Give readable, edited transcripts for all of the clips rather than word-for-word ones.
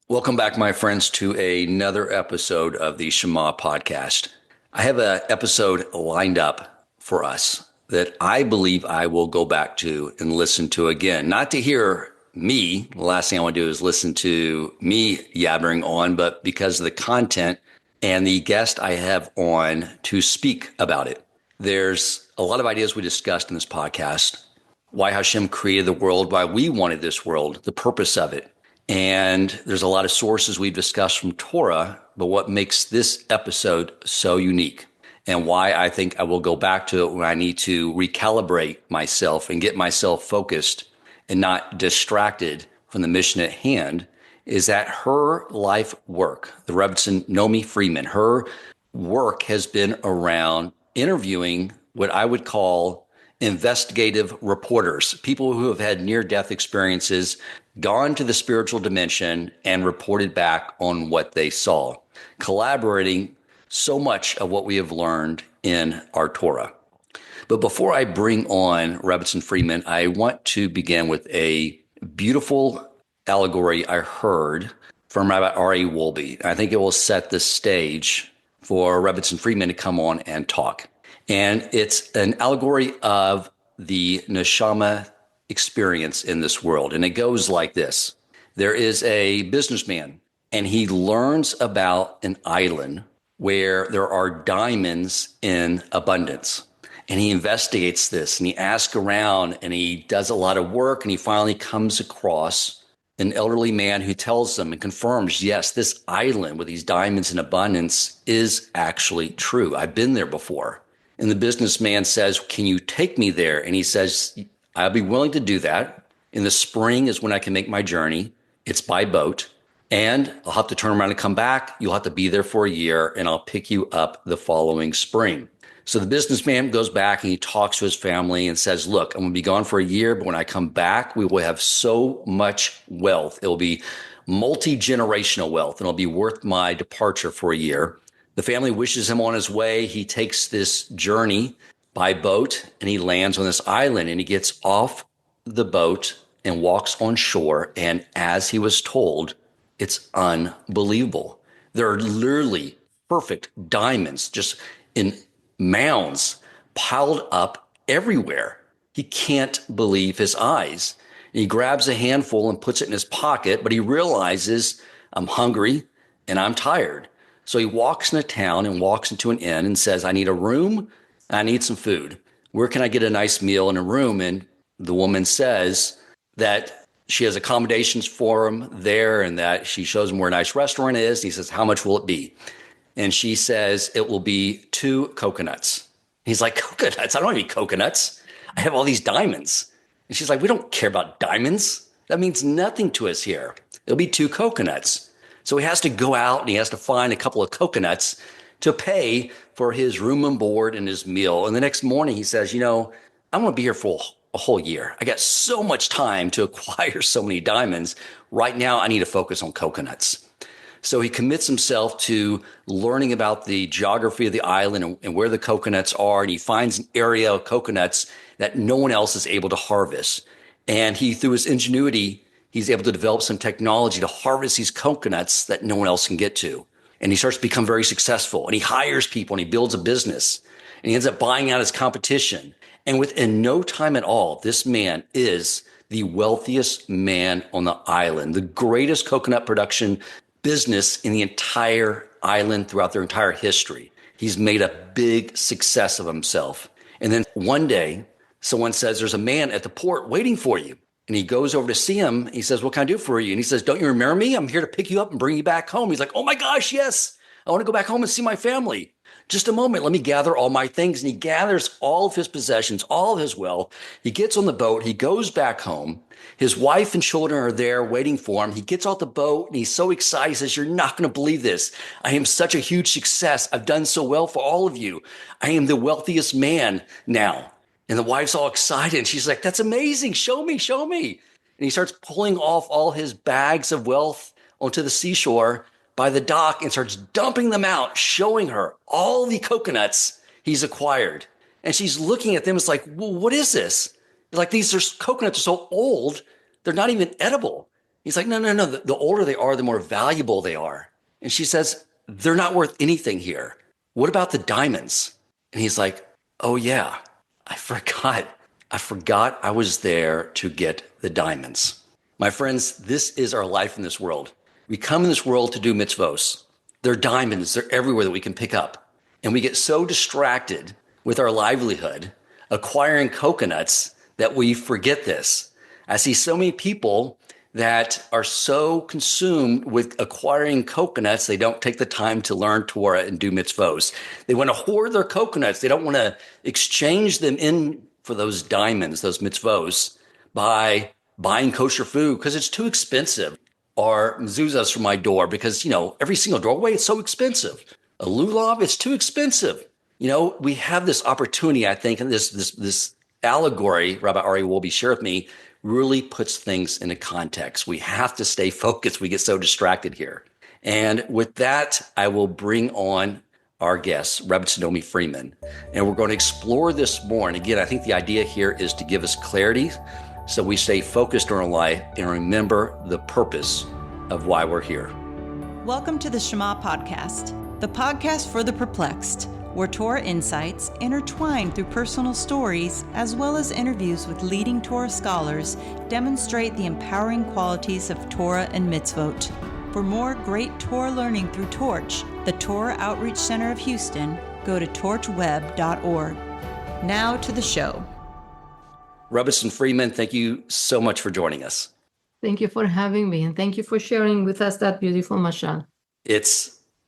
Welcome back, my friends, to another episode of the Shema podcast. I have an episode lined up for us that I believe I will go back to and listen to again. Not to hear me. The last thing I want to do is listen to me yabbering on, but because of the content and the guest I have on to speak about it. There's a lot of ideas we discussed in this podcast. Why Hashem created the world, why we wanted this world, the purpose of it. And there's a lot of sources we've discussed from Torah, but what makes this episode so unique and why I think I will go back to it when I need to recalibrate myself and get myself focused and not distracted from the mission at hand is that her life work, the Rebbetzin Nomi Freeman, her work has been around interviewing what I would call investigative reporters, people who have had near-death experiences, gone to the spiritual dimension, and reported back on what they saw, collaborating so much of what we have learned in our Torah. But before I bring on Rebbetzin Freeman, I want to begin with a beautiful allegory I heard from Rabbi R.A. Wolbe. I think it will set the stage for Rebbetzin Freeman to come on and talk. And it's an allegory of the neshama experience in this world. And it goes like this. There is a businessman, and he learns about an island where there are diamonds in abundance. And he investigates this, and he asks around, and he does a lot of work, and he finally comes across an elderly man who tells them and confirms, yes, this island with these diamonds in abundance is actually true. I've been there before. And the businessman says, can you take me there? And he says, I'll be willing to do that. In the spring is when I can make my journey. It's by boat. And I'll have to turn around and come back. You'll have to be there for a year, and I'll pick you up the following spring. So the businessman goes back and he talks to his family and says, look, I'm going to be gone for a year, but when I come back, we will have so much wealth. It will be multi-generational wealth, and it'll be worth my departure for a year. The family wishes him on his way. He takes this journey by boat, and he lands on this island, and he gets off the boat and walks on shore. And as he was told, it's unbelievable. There are literally perfect diamonds just in mounds piled up everywhere. He can't believe his eyes. And he grabs a handful and puts it in his pocket, but he realizes, I'm hungry and I'm tired. So he walks into town and walks into an inn and says, I need a room. I need some food. Where can I get a nice meal in a room? And the woman says that she has accommodations for him there and that she shows him where a nice restaurant is. He says, how much will it be? And she says, it will be 2 coconuts. He's like, coconuts? I don't have any coconuts. I have all these diamonds. And she's like, we don't care about diamonds. That means nothing to us here. It'll be 2 coconuts. So he has to go out and he has to find a couple of coconuts to pay for his room and board and his meal. And the next morning he says, I'm going to be here for a whole year. I got so much time to acquire so many diamonds. Right now, I need to focus on coconuts. So he commits himself to learning about the geography of the island and where the coconuts are. And he finds an area of coconuts that no one else is able to harvest. And he, through his ingenuity, he's able to develop some technology to harvest these coconuts that no one else can get to. And he starts to become very successful, and he hires people and he builds a business, and he ends up buying out his competition. And within no time at all, this man is the wealthiest man on the island, the greatest coconut production business in the entire island throughout their entire history. He's made a big success of himself. And then one day, someone says, there's a man at the port waiting for you. And he goes over to see him. He says, what can I do for you? And he says, don't you remember me? I'm here to pick you up and bring you back home. He's like, oh my gosh, yes. I want to go back home and see my family. Just a moment. Let me gather all my things. And he gathers all of his possessions, all of his wealth. He gets on the boat. He goes back home. His wife and children are there waiting for him. He gets off the boat and he's so excited. He says, you're not going to believe this. I am such a huge success. I've done so well for all of you. I am the wealthiest man now. And the wife's all excited. And she's like, that's amazing. Show me, show me. And he starts pulling off all his bags of wealth onto the seashore by the dock and starts dumping them out, showing her all the coconuts he's acquired. And she's looking at them. It's like, well, what is this? Like, these coconuts are so old, they're not even edible. He's like, no. The older they are, the more valuable they are. And she says, they're not worth anything here. What about the diamonds? And he's like, oh yeah, I forgot. I was there to get the diamonds. My friends, this is our life in this world. We come in this world to do mitzvos. They're diamonds. They're everywhere that we can pick up. And we get so distracted with our livelihood, acquiring coconuts, that we forget this. I see so many people that are so consumed with acquiring coconuts, they don't take the time to learn Torah and do mitzvos. They want to hoard their coconuts. They don't want to exchange them in for those diamonds, those mitzvos, by buying kosher food because it's too expensive, or mezuzahs for my door because, every single doorway, it's so expensive. A lulav, it's too expensive. We have this opportunity, I think, and this allegory Rabbi Ari Wolbe shared with me really puts things into context. We have to stay focused. We get so distracted here. And with that, I will bring on our guest, Rebbetzin Nomi Freeman. And we're going to explore this more. And again, I think the idea here is to give us clarity so we stay focused on our life and remember the purpose of why we're here. Welcome to the Shema Podcast, the podcast for the perplexed, where Torah insights, intertwined through personal stories, as well as interviews with leading Torah scholars, demonstrate the empowering qualities of Torah and mitzvot. For more great Torah learning through Torch, the Torah Outreach Center of Houston, go to torchweb.org. Now to the show. Rebbetzin Freeman, thank you so much for joining us. Thank you for having me, and thank you for sharing with us that beautiful mashal.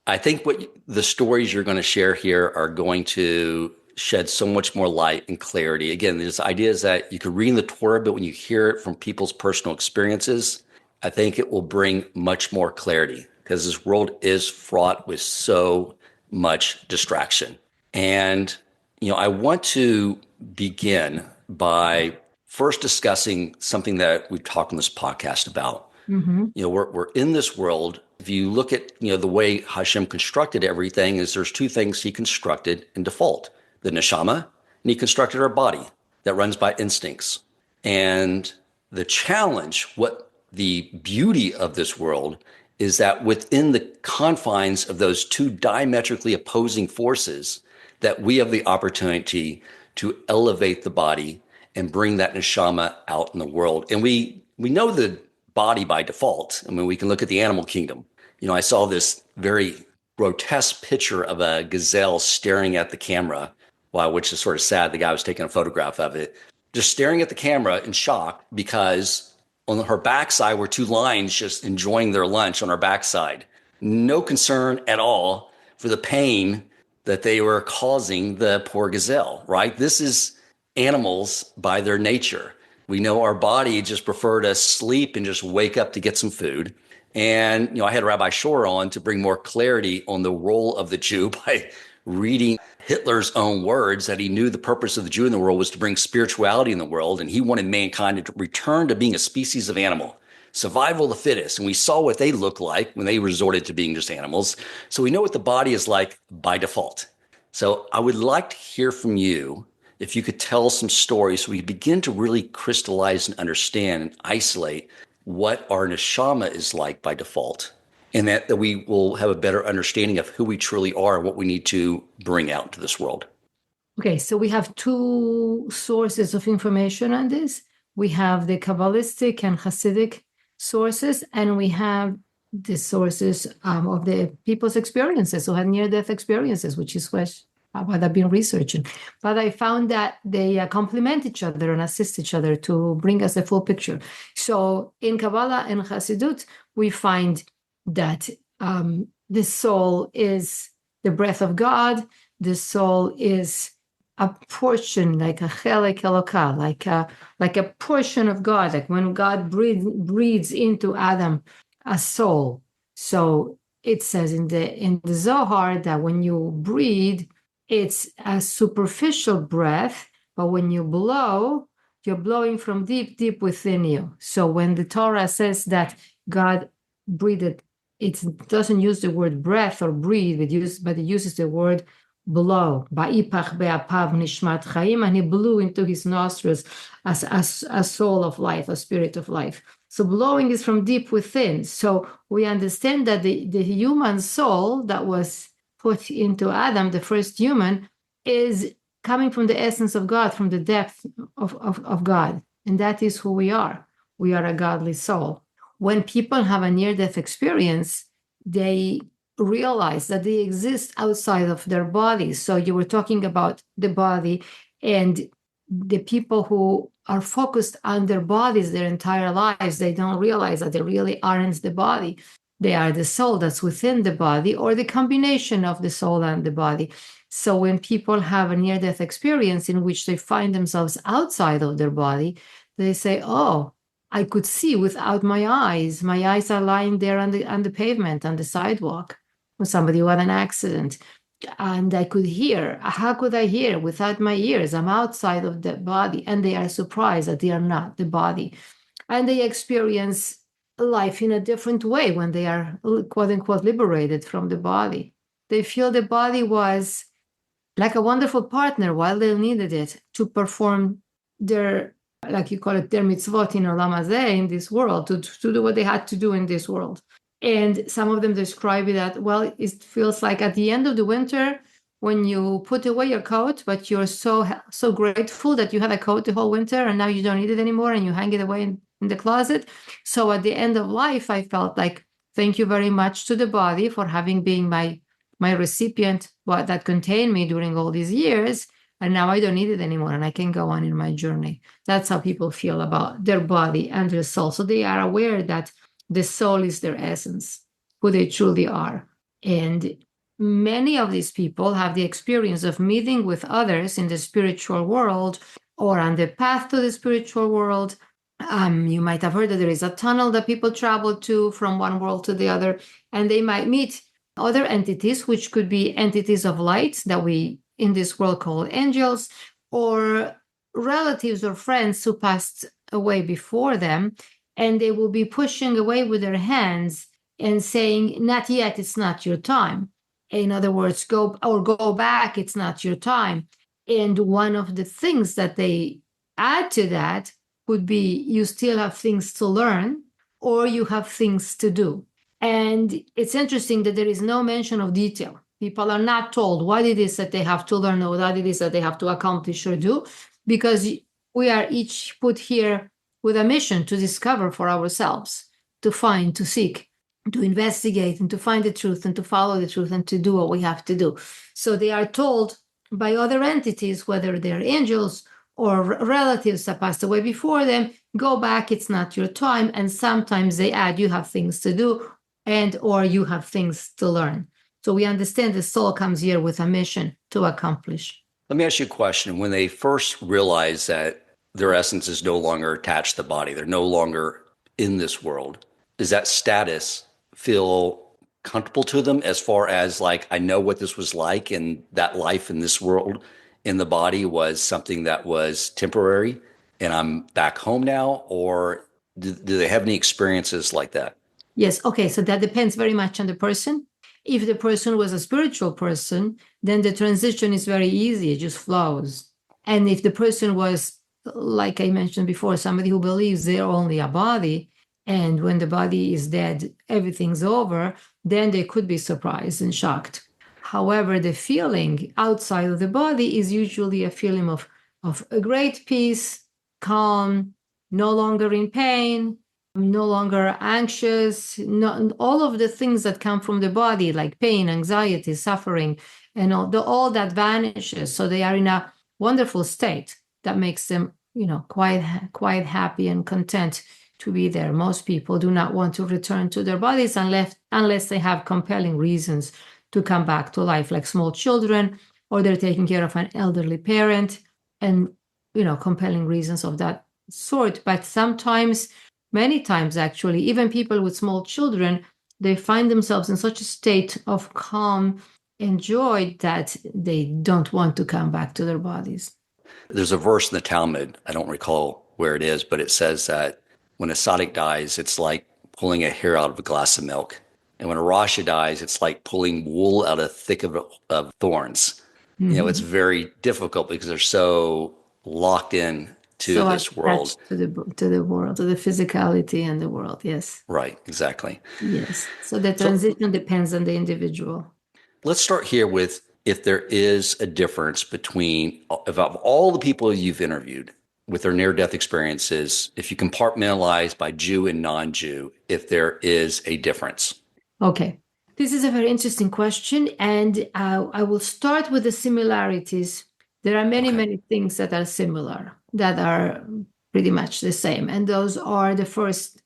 I think what the stories you're going to share here are going to shed so much more light and clarity. Again, this idea is that you can read in the Torah, but when you hear it from people's personal experiences, I think it will bring much more clarity because this world is fraught with so much distraction. And, I want to begin by first discussing something that we've talked on this podcast about. Mm-hmm. We're in this world. If you look at, the way Hashem constructed everything, is there's two things he constructed in default, the neshama, and he constructed our body that runs by instincts. And the challenge, what the beauty of this world is that within the confines of those two diametrically opposing forces, that we have the opportunity to elevate the body and bring that neshama out in the world. And we know the body by default. I mean, we can look at the animal kingdom. I saw this very grotesque picture of a gazelle staring at the camera, which is sort of sad. The guy was taking a photograph of it, just staring at the camera in shock because on her backside were two lions just enjoying their lunch on her backside. No concern at all for the pain that they were causing the poor gazelle, right? This is animals by their nature. We know our body just prefer to sleep and just wake up to get some food. And, I had Rabbi Shor on to bring more clarity on the role of the Jew by reading Hitler's own words that he knew the purpose of the Jew in the world was to bring spirituality in the world. And he wanted mankind to return to being a species of animal, survival of the fittest. And we saw what they looked like when they resorted to being just animals. So we know what the body is like by default. So I would like to hear from you if you could tell some stories so we begin to really crystallize and understand and isolate what our neshama is like by default, and that we will have a better understanding of who we truly are and what we need to bring out into this world. Okay, so we have two sources of information on this. We have the Kabbalistic and Hasidic sources, and we have the sources of the people's experiences who had near-death experiences, which is what I've been researching. But I found that they complement each other and assist each other to bring us a full picture. So in Kabbalah and Hasidut, we find that the soul is the breath of God. The soul is a portion, like a chelek elokah, like a portion of God, like when God breathes into Adam a soul. So it says in the Zohar that when you breathe, it's a superficial breath, but when you blow, you're blowing from deep, deep within you. So when the Torah says that God breathed, it doesn't use the word breath or breathe, but it uses the word blow. Ba'ipach be'apav nishmat chaim, and he blew into his nostrils as a soul of life, a spirit of life. So blowing is from deep within. So we understand that the human soul that was put into Adam, the first human, is coming from the essence of God, from the depth of God. And that is who we are. We are a godly soul. When people have a near-death experience, they realize that they exist outside of their bodies. So you were talking about the body, and the people who are focused on their bodies their entire lives, they don't realize that they really aren't the body. They are the soul that's within the body, or the combination of the soul and the body. So when people have a near-death experience in which they find themselves outside of their body, they say, oh, I could see without my eyes. My eyes are lying there on the pavement, on the sidewalk, with somebody who had an accident. And I could hear. How could I hear without my ears? I'm outside of the body. And they are surprised that they are not the body. And they experience life in a different way when they are, quote unquote, liberated from the body. They feel the body was like a wonderful partner while they needed it to perform their, like you call it, their mitzvot in olam hazeh, in this world, to do what they had to do in this world. And some of them describe it that, well, it feels like at the end of the winter, when you put away your coat, but you're so grateful that you had a coat the whole winter and now you don't need it anymore and you hang it away in the closet. So at the end of life, I felt like, thank you very much to the body for having been my recipient, that contained me during all these years. And now I don't need it anymore and I can go on in my journey. That's how people feel about their body and their soul. So they are aware that the soul is their essence, who they truly are. And many of these people have the experience of meeting with others in the spiritual world or on the path to the spiritual world. You might have heard that there is a tunnel that people travel to from one world to the other, and they might meet other entities, which could be entities of light that we in this world call angels, or relatives or friends who passed away before them. And they will be pushing away with their hands and saying, not yet, it's not your time. In other words, go back, it's not your time. And one of the things that they add to that would be, you still have things to learn, or you have things to do. And it's interesting that there is no mention of detail. People are not told what it is that they have to learn or what it is that they have to accomplish or do, because we are each put here with a mission to discover for ourselves, to find, to seek, to investigate, and to find the truth, and to follow the truth, and to do what we have to do. So they are told by other entities, whether they're angels or relatives that passed away before them, go back, it's not your time. And sometimes they add, you have things to do, and or you have things to learn. So we understand the soul comes here with a mission to accomplish. Let me ask you a question. When they first realize that their essence is no longer attached to the body, they're no longer in this world, does that status feel comfortable to them as far as like, I know what this was like, and that life in this world in the body was something that was temporary and I'm back home now? Or do they have any experiences like that? Yes. Okay. So that depends very much on the person. If the person was a spiritual person, then the transition is very easy. It just flows. And if the person was, like I mentioned before, somebody who believes they're only a body, and when the body is dead, everything's over, then they could be surprised and shocked. However, the feeling outside of the body is usually a feeling of a great peace, calm, no longer in pain, no longer anxious, all of the things that come from the body, like pain, anxiety, suffering, and all that vanishes. So they are in a wonderful state that makes them, quite happy and content to be there. Most people do not want to return to their bodies unless they have compelling reasons to come back to life, like small children, or they're taking care of an elderly parent, and compelling reasons of that sort. But sometimes, many times actually, even people with small children, they find themselves in such a state of calm and joy that they don't want to come back to their bodies. There's a verse in the Talmud, I don't recall where it is, but it says that when a tzaddik dies, it's like pulling a hair out of a glass of milk. And when a rasha dies, it's like pulling wool out of thick of thorns. Mm-hmm. It's very difficult because they're so locked in to So this world. attached to the world, to the physicality and the world. Yes. Right, exactly. Yes. So the So transition depends on the individual. let's start here with if there is a difference between, of all the people you've interviewed with their near-death experiences, if you compartmentalize by Jew and non-Jew, if there is a difference. Okay. This is a very interesting question, and I will start with the similarities. There are many, Okay. many things that are similar, that are pretty much the same, and those are the first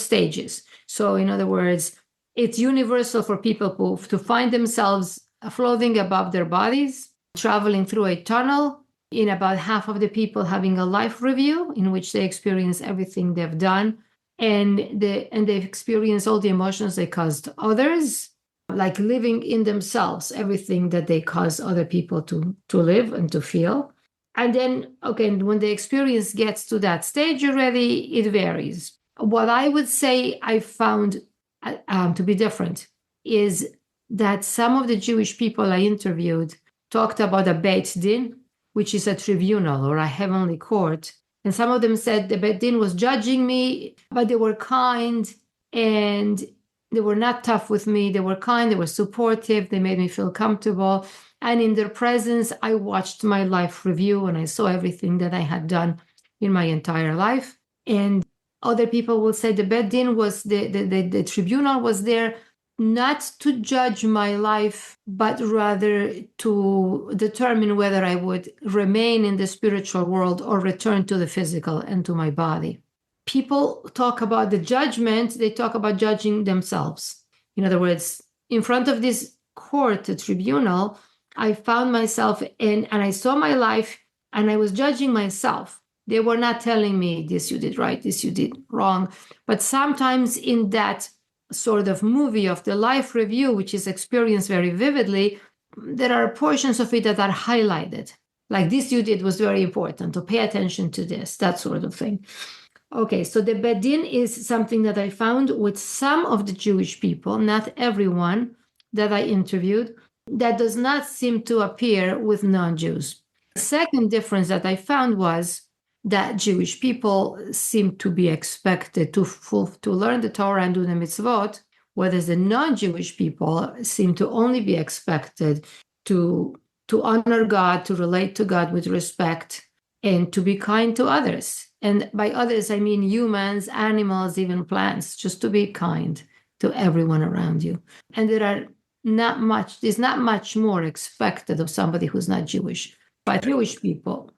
stages. So, in other words, it's universal for people to find themselves floating above their bodies, traveling through a tunnel, in about half of the people having a life review in which they experience everything they've done, and they experience all the emotions they caused others, like living in themselves everything that they cause other people to live and to feel. And then, okay, when the experience gets to that stage already, it varies. What I would say I found to be different is that some of the Jewish people I interviewed talked about a Beit Din, which is a tribunal or a heavenly court. And some of them said the Beit Din was judging me, but they were kind and they were not tough with me. They were kind, they were supportive, they made me feel comfortable. And in their presence, I watched my life review and I saw everything that I had done in my entire life. And other people will say the Beit Din was the tribunal was there not to judge my life, but rather to determine whether I would remain in the spiritual world or return to the physical and to my body. People talk about the judgment, they talk about judging themselves. In other words, in front of this court, a tribunal, I found myself and I saw my life and I was judging myself. They were not telling me this you did right, this you did wrong. But sometimes in that sort of movie of the life review, which is experienced very vividly, there are portions of it that are highlighted. Like this you did was very important, to pay attention to this, that sort of thing. Okay, so the Beit Din is something that I found with some of the Jewish people, not everyone that I interviewed, that does not seem to appear with non-Jews. The second difference that I found was that Jewish people seem to be expected to learn the Torah and do the mitzvot, whereas the non-Jewish people seem to only be expected to honor God, to relate to God with respect, and to be kind to others. And by others, I mean humans, animals, even plants, just to be kind to everyone around you. And there's not much more expected of somebody who's not Jewish. But Jewish people,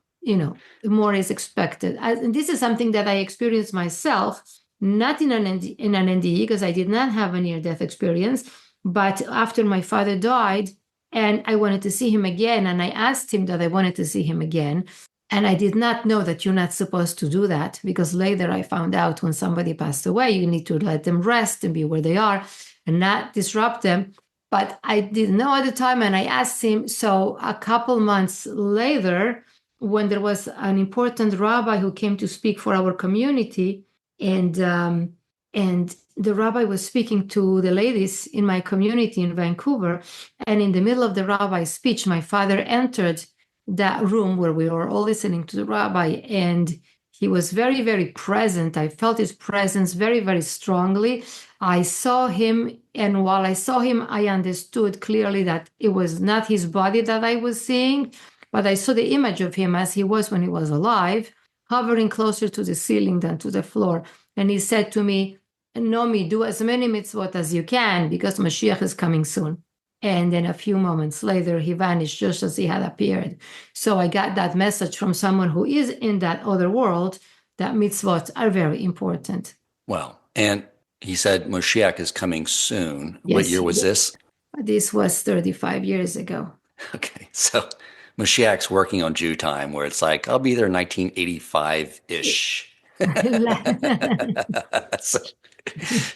more is expected. And this is something that I experienced myself, not in an NDE, because I did not have a near-death experience, but after my father died, and I wanted to see him again, and I asked him that I wanted to see him again. And I did not know that you're not supposed to do that, because later I found out when somebody passed away, you need to let them rest and be where they are and not disrupt them. But I didn't know at the time, and I asked him. So a couple months later, when there was an important rabbi who came to speak for our community, and the rabbi was speaking to the ladies in my community in Vancouver, and in the middle of the rabbi's speech, my father entered that room where we were all listening to the rabbi, and he was very, very present. I felt his presence very, very strongly. I saw him, and while I saw him, I understood clearly that it was not his body that I was seeing, but I saw the image of him as he was when he was alive, hovering closer to the ceiling than to the floor. And he said to me, Nomi, do as many mitzvot as you can, because Mashiach is coming soon. And then a few moments later, he vanished just as he had appeared. So I got that message from someone who is in that other world that mitzvot are very important. Wow. And he said Moshiach is coming soon. Yes. What year was this? This was 35 years ago. Okay. So Moshiach's working on Jew time, where it's like, I'll be there 1985-ish. So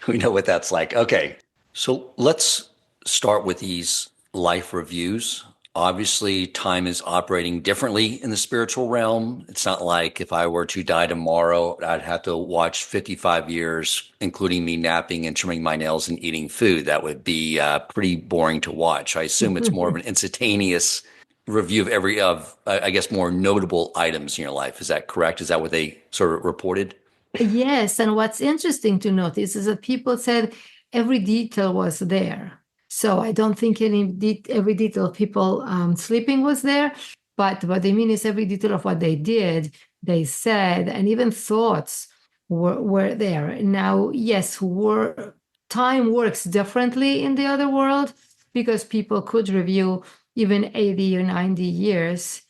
we know what that's like. Okay. So let's start with these life reviews. Obviously, time is operating differently in the spiritual realm. It's not like if I were to die tomorrow, I'd have to watch 55 years, including me napping and trimming my nails and eating food. That would be pretty boring to watch. I assume it's more of an instantaneous review of every I guess more notable items in your life. Is that correct? Is that what they sort of reported? Yes, and what's interesting to notice is that people said every detail was there. So I don't think every detail of people sleeping was there, but what they mean is every detail of what they did, they said, and even thoughts were there. Now, yes, time works differently in the other world because people could review even 80 or 90 years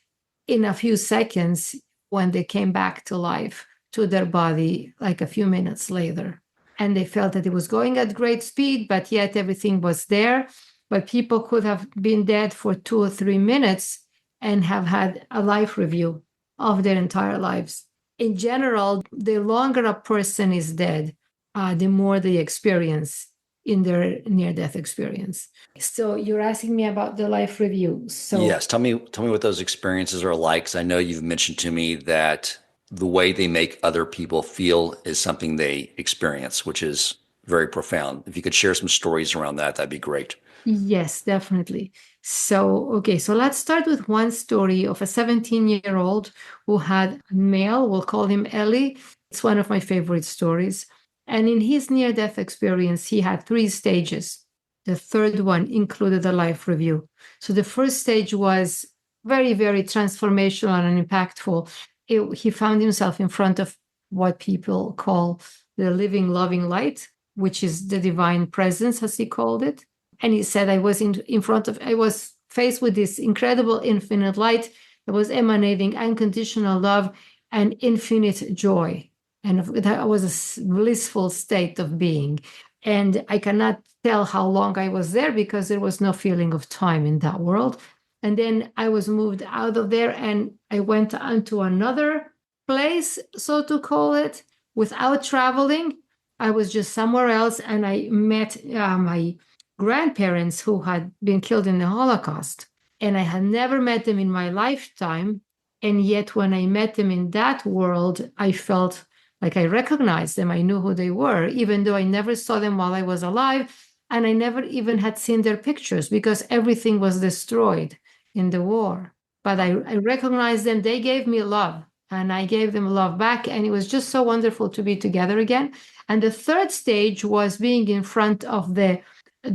in a few seconds when they came back to life, to their body, like a few minutes later. And they felt that it was going at great speed, but yet everything was there. But people could have been dead for 2 or 3 minutes and have had a life review of their entire lives. In general, the longer a person is dead, the more they experience in their near-death experience. So you're asking me about the life review. So Yes, tell me what those experiences are like. 'Cause I know you've mentioned to me that the way they make other people feel is something they experience, which is very profound. If you could share some stories around that, that'd be great. yes, definitely. So, okay, so let's start with one story of a 17-year-old who had a male, we'll call him Eli. It's one of my favorite stories. And in his near-death experience, he had 3 stages. The third one included a life review. So the first stage was very, very transformational and impactful. He found himself in front of what people call the living, loving light, which is the divine presence, as he called it. And he said, I was faced with this incredible infinite light that was emanating unconditional love and infinite joy. And that was a blissful state of being. And I cannot tell how long I was there because there was no feeling of time in that world. And then I was moved out of there and I went on to another place, so to call it, without traveling. I was just somewhere else and I met my grandparents who had been killed in the Holocaust. And I had never met them in my lifetime. And yet when I met them in that world, I felt like I recognized them. I knew who they were, even though I never saw them while I was alive. And I never even had seen their pictures because everything was destroyed in the war. But I recognized them. They gave me love and I gave them love back. And it was just so wonderful to be together again. And the third stage was being in front of the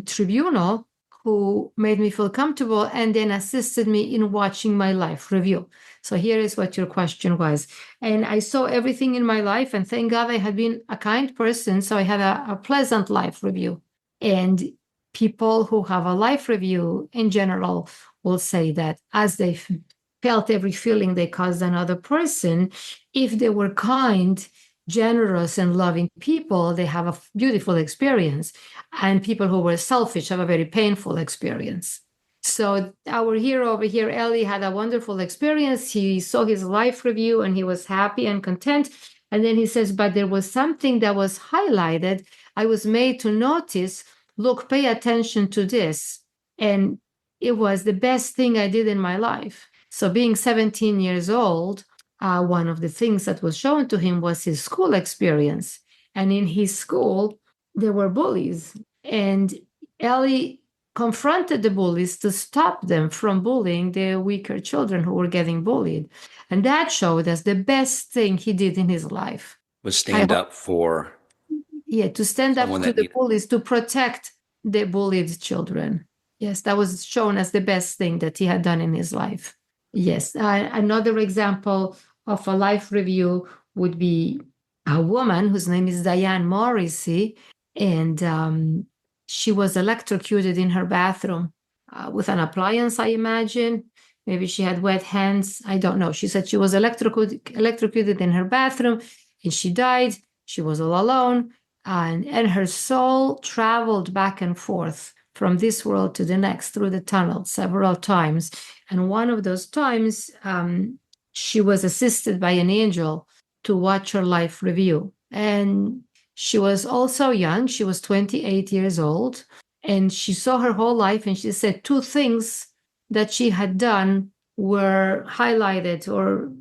tribunal who made me feel comfortable and then assisted me in watching my life review. So here is what your question was. And I saw everything in my life, and thank God I had been a kind person, so I had a pleasant life review. And people who have a life review in general will say that as they felt every feeling they caused another person, if they were kind, generous, and loving people, they have a beautiful experience. And people who were selfish have a very painful experience. So our hero over here, Eli, had a wonderful experience. He saw his life review and he was happy and content. And then he says, but there was something that was highlighted. I was made to notice, look, pay attention to this. And it was the best thing I did in my life. So being 17 years old, one of the things that was shown to him was his school experience. And in his school, there were bullies. And Eli confronted the bullies to stop them from bullying the weaker children who were getting bullied. And that showed us the best thing he did in his life. Was stand up for to stand up someone to that the needed. bullies, to protect the bullied children. Yes, that was shown as the best thing that he had done in his life. Yes, another example of a life review would be a woman whose name is Diane Morrissey, and she was electrocuted in her bathroom with an appliance, I imagine. Maybe she had wet hands. I don't know. She said she was electrocuted in her bathroom and she died. She was all alone. And her soul traveled back and forth from this world to the next through the tunnel several times. And one of those times, she was assisted by an angel to watch her life review. And she was also young. She was 28 years old. And she saw her whole life. And she said 2 things that she had done were highlighted or,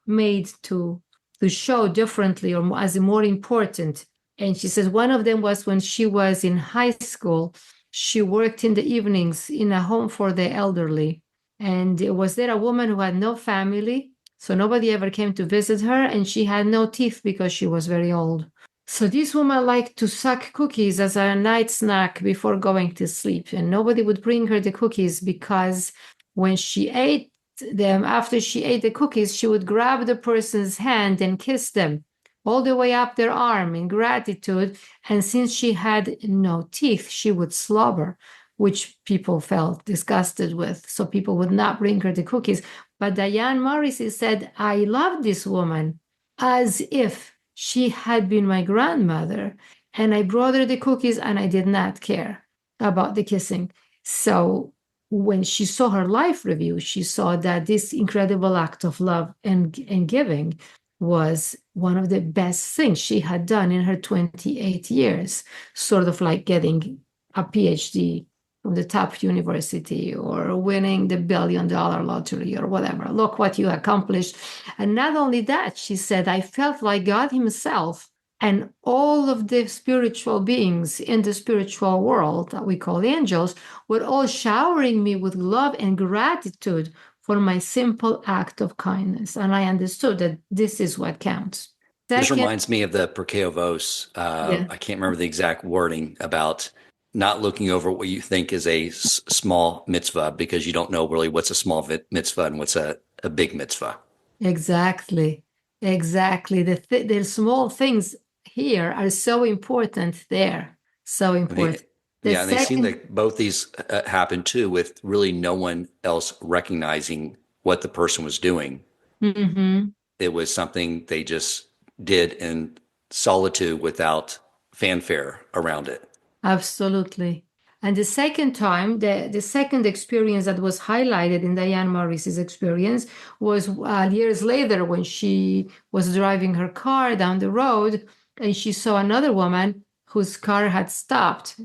made to show differently or as more important. And she says one of them was when she was in high school, she worked in the evenings in a home for the elderly. And was there a woman who had no family, so nobody ever came to visit her, and she had no teeth because she was very old. So this woman liked to suck cookies as a night snack before going to sleep, and nobody would bring her the cookies because when she ate them, after she ate the cookies, she would grab the person's hand and kiss them all the way up their arm in gratitude. And since she had no teeth, she would slobber, which people felt disgusted with. So people would not bring her the cookies. But Diane Morrissey said, I love this woman as if she had been my grandmother. And I brought her the cookies and I did not care about the kissing. So when she saw her life review, she saw that this incredible act of love and giving was one of the best things she had done in her 28 years, sort of like getting a PhD from the top university or winning the $1 billion lottery or whatever. Look what you accomplished. And not only that, she said, I felt like God himself and all of the spiritual beings in the spiritual world that we call angels were all showering me with love and gratitude for my simple act of kindness. And I understood that this is what counts. This reminds me of the Perkei Avos. Yeah. I can't remember the exact wording about not looking over what you think is a small mitzvah because you don't know really what's a small mitzvah and what's a big mitzvah. Exactly. The small things here are so important there. So important. And they seem like both these happen too with really no one else recognizing what the person was doing. Mm-hmm. It was something they just did in solitude without fanfare around it. Absolutely. And the second time, the second experience that was highlighted in Diane Morris's experience was years later when she was driving her car down the road and she saw another woman whose car had stopped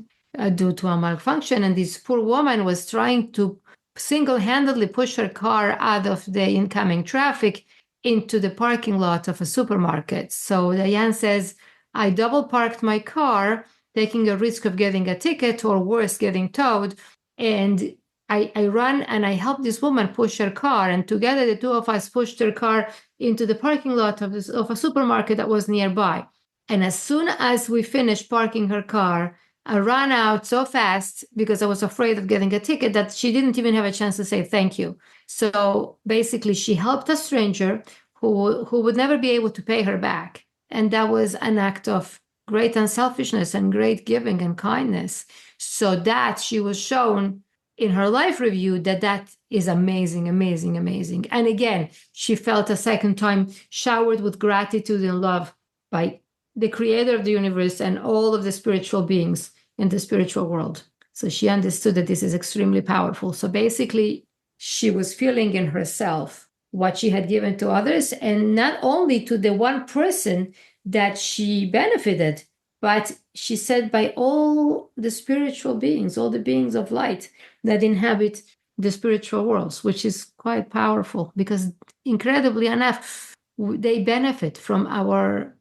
due to a malfunction. And this poor woman was trying to single-handedly push her car out of the incoming traffic into the parking lot of a supermarket. So Diane says, I double parked my car, taking a risk of getting a ticket or worse, getting towed. And I ran and I helped this woman push her car. And together, the two of us pushed her car into the parking lot of a supermarket that was nearby. And as soon as we finished parking her car, I ran out so fast because I was afraid of getting a ticket that she didn't even have a chance to say thank you. So basically, she helped a stranger who would never be able to pay her back. And that was an act of great unselfishness and great giving and kindness. So that she was shown in her life review that is amazing, amazing, amazing. And again, she felt a second time showered with gratitude and love by the creator of the universe and all of the spiritual beings in the spiritual world. So she understood that this is extremely powerful. So basically, she was feeling in herself what she had given to others, and not only to the one person that she benefited, but she said by all the spiritual beings, all the beings of light that inhabit the spiritual worlds, which is quite powerful because incredibly enough, they benefit from our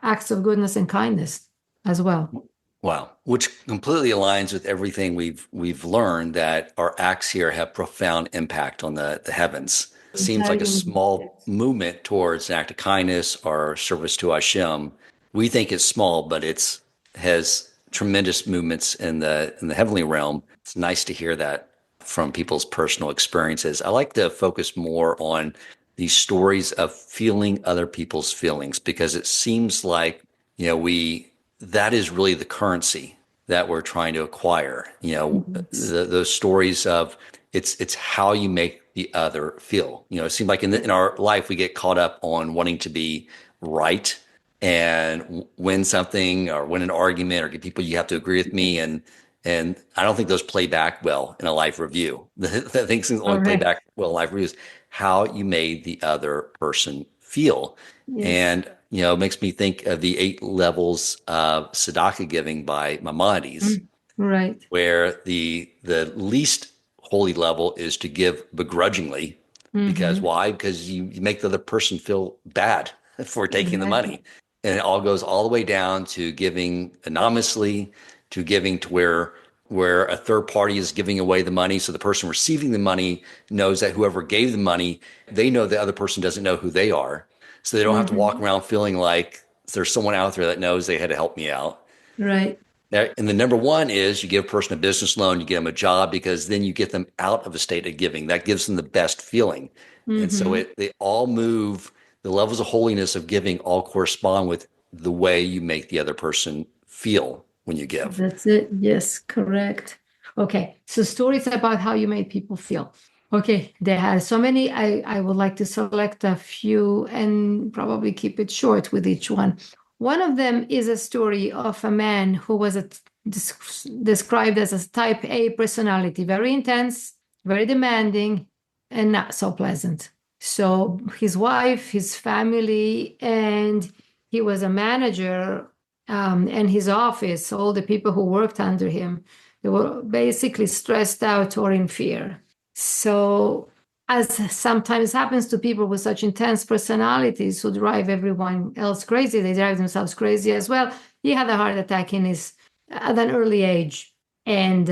acts of goodness and kindness as well. Wow, which completely aligns with everything we've learned, that our acts here have profound impact on the heavens. It seems like a small movement towards an act of kindness or service to Hashem. We think it's small, but it's has tremendous movements in the heavenly realm. It's nice to hear that from people's personal experiences. I like to focus more on these stories of feeling other people's feelings because it seems like, that is really the currency that we're trying to acquire. Those stories of it's how you make the other feel. It seems like in our life we get caught up on wanting to be right and win something or win an argument or get people you have to agree with me, and I don't think those play back well in a life review. The things only play back well in life reviews how you made the other person feel. Yes. And it makes me think of the 8 levels of tzedakah giving by Maimonides, right? Where the least holy level is to give begrudgingly. Because why? Because you make the other person feel bad for taking the money. And it all goes all the way down to giving anonymously, to giving to where where a third party is giving away the money. So the person receiving the money knows that whoever gave the money, they know the other person doesn't know who they are. So they don't have to walk around feeling like there's someone out there that knows they had to help me out. Right. And the number one is you give a person a business loan, you get them a job, because then you get them out of a state of giving. That gives them the best feeling. And so they all move, the levels of holiness of giving all correspond with the way you make the other person feel when you give. That's it. Yes, correct. Okay, so stories about how you made people feel. Okay, there are so many. I would like to select a few and probably keep it short with each one. One of them is a story of a man who was described as a type A personality, very intense, very demanding, and not so pleasant. So his wife, his family, and he was a manager, and his office, all the people who worked under him, they were basically stressed out or in fear. So, as sometimes happens to people with such intense personalities who drive everyone else crazy, they drive themselves crazy as well. He had a heart attack at an early age, and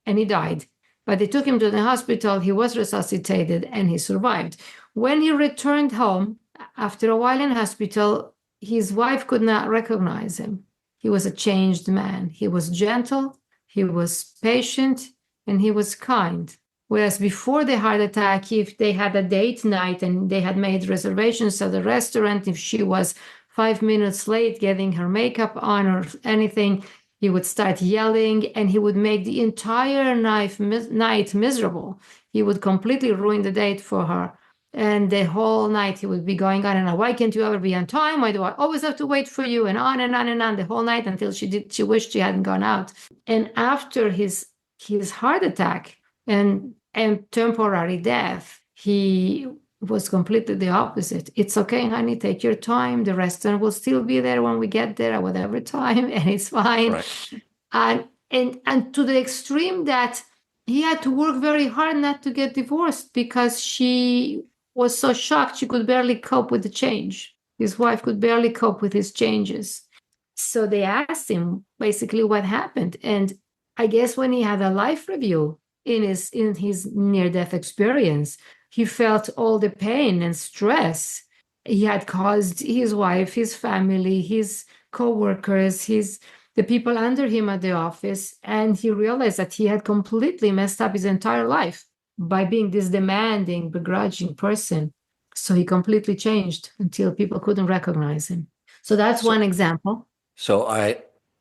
he died. But they took him to the hospital. He was resuscitated, and he survived. When he returned home after a while in hospital, his wife could not recognize him. He was a changed man. He was gentle, he was patient, and he was kind. Whereas before the heart attack, if they had a date night and they had made reservations at the restaurant, if she was 5 minutes late getting her makeup on or anything, he would start yelling and he would make the entire night miserable. He would completely ruin the date for her. And the whole night he would be going on and on. Why can't you ever be on time? Why do I always have to wait for you? And on and on and on the whole night until she wished she hadn't gone out. And after his heart attack and temporary death, he was completely the opposite. It's okay, honey, take your time. The restaurant will still be there when we get there at whatever time, and it's fine. Right. And to the extreme that he had to work very hard not to get divorced because she was so shocked she could barely cope with the change. His wife could barely cope with his changes. So they asked him basically what happened. And I guess when he had a life review in his near-death experience, he felt all the pain and stress he had caused his wife, his family, his co-workers, the people under him at the office. And he realized that he had completely messed up his entire life by being this demanding, begrudging person. So he completely changed until people couldn't recognize him. So that's one example. So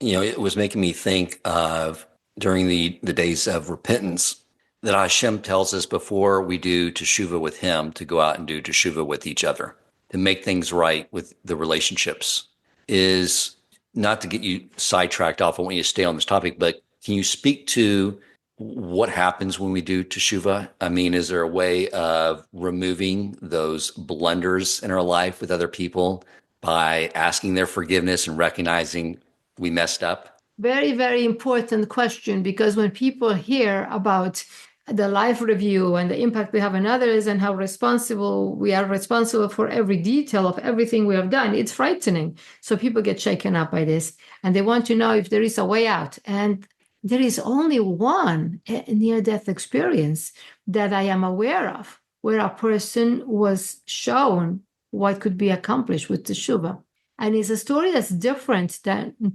it was making me think of during the days of repentance that Hashem tells us before we do teshuvah with him to go out and do teshuvah with each other, to make things right with the relationships. Is not to get you sidetracked off. I want you to stay on this topic, but can you speak to what happens when we do teshuvah? I mean, is there a way of removing those blunders in our life with other people by asking their forgiveness and recognizing we messed up? Very, very important question, because when people hear about the life review and the impact we have on others and how we are responsible for every detail of everything we have done, it's frightening. So people get shaken up by this and they want to know if there is a way out. And there is only one near-death experience that I am aware of where a person was shown what could be accomplished with teshuvah. And it's a story that's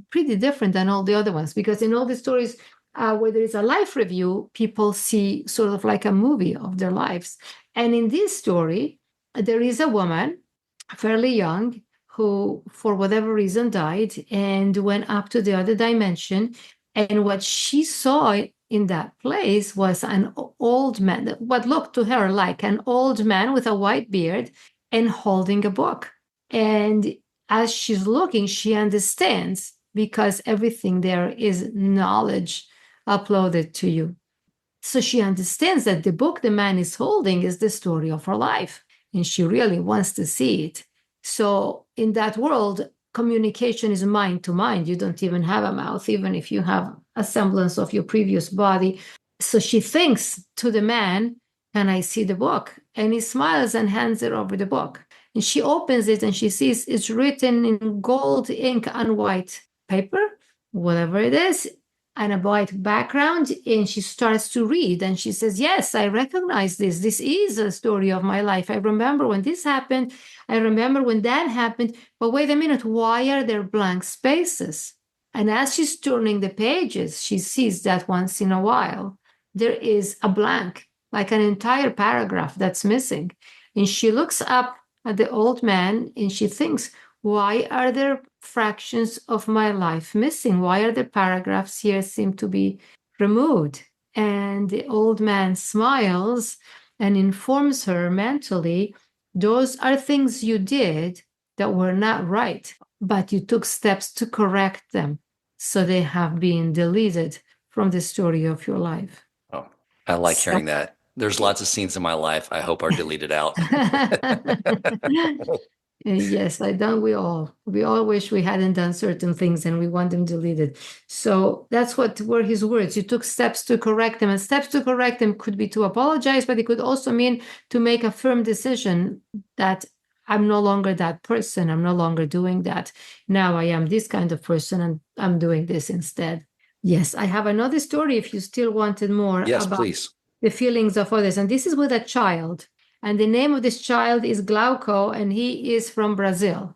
pretty different than all the other ones, because in all the stories where there is a life review, people see sort of like a movie of their lives. And in this story, there is a woman, fairly young, who for whatever reason died and went up to the other dimension. And what she saw in that place was an old man, what looked to her like an old man with a white beard and holding a book. And as she's looking, she understands, because everything there is knowledge uploaded to you. So she understands that the book the man is holding is the story of her life, and she really wants to see it. So in that world, communication is mind to mind. You don't even have a mouth, even if you have a semblance of your previous body. So she thinks to the man, "Can I see the book?" And he smiles and hands her over the book. And she opens it and she sees it's written in gold ink on white paper, whatever it is. and a white background, and she starts to read, and she says, yes, I recognize this. This is a story of my life. I remember when this happened. I remember when that happened. But wait a minute, why are there blank spaces? And as she's turning the pages, she sees that once in a while, there is a blank, like an entire paragraph that's missing. And she looks up at the old man and she thinks, why are there fractions of my life missing? Why are the paragraphs here seem to be removed? And the old man smiles and informs her mentally, those are things you did that were not right, but you took steps to correct them. So they have been deleted from the story of your life. Oh, I like hearing that. There's lots of scenes in my life I hope are deleted out. Yes, we all wish we hadn't done certain things and we want them deleted. So that's what were his words. You took steps to correct them, and steps to correct them could be to apologize, but it could also mean to make a firm decision that I'm no longer that person. I'm no longer doing that. Now I am this kind of person and I'm doing this instead. Yes, I have another story if you still wanted more about please. The feelings of others. And this is with a child. And the name of this child is Glauco, and he is from Brazil.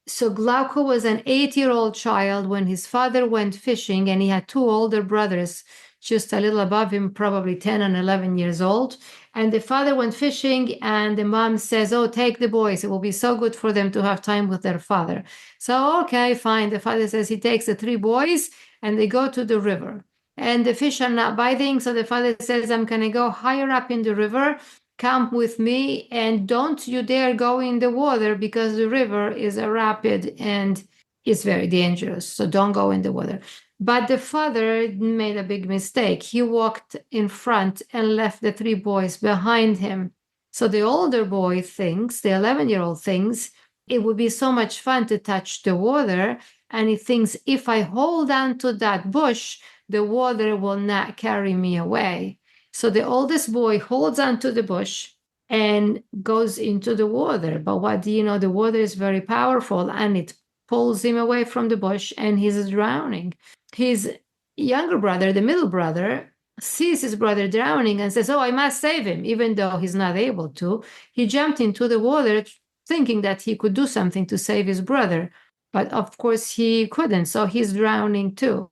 So Glauco was an 8-year-old child when his father went fishing, and he had 2 older brothers, just a little above him, probably 10 and 11 years old. And the father went fishing, and the mom says, oh, take the boys. It will be so good for them to have time with their father. So, okay, fine. The father says he takes the 3 boys, and they go to the river. And the fish are not biting, so the father says, I'm going to go higher up in the river. Come with me, and don't you dare go in the water because the river is a rapid and it's very dangerous. So don't go in the water. But the father made a big mistake. He walked in front and left the 3 boys behind him. So the older boy thinks, the 11-year-old thinks, it would be so much fun to touch the water. And he thinks, if I hold on to that bush, the water will not carry me away. So the oldest boy holds onto the bush and goes into the water. But what do you know? The water is very powerful and it pulls him away from the bush and he's drowning. His younger brother, the middle brother, sees his brother drowning and says, oh, I must save him, even though he's not able to. He jumped into the water thinking that he could do something to save his brother. But of course he couldn't. So he's drowning too.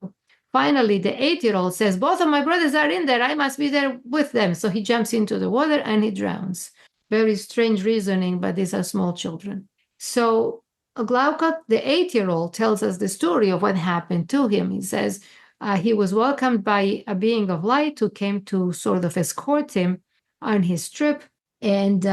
Finally, the 8-year-old says, both of my brothers are in there. I must be there with them. So he jumps into the water and he drowns. Very strange reasoning, but these are small children. So Glauco, the 8-year-old, tells us the story of what happened to him. He says he was welcomed by a being of light who came to sort of escort him on his trip. And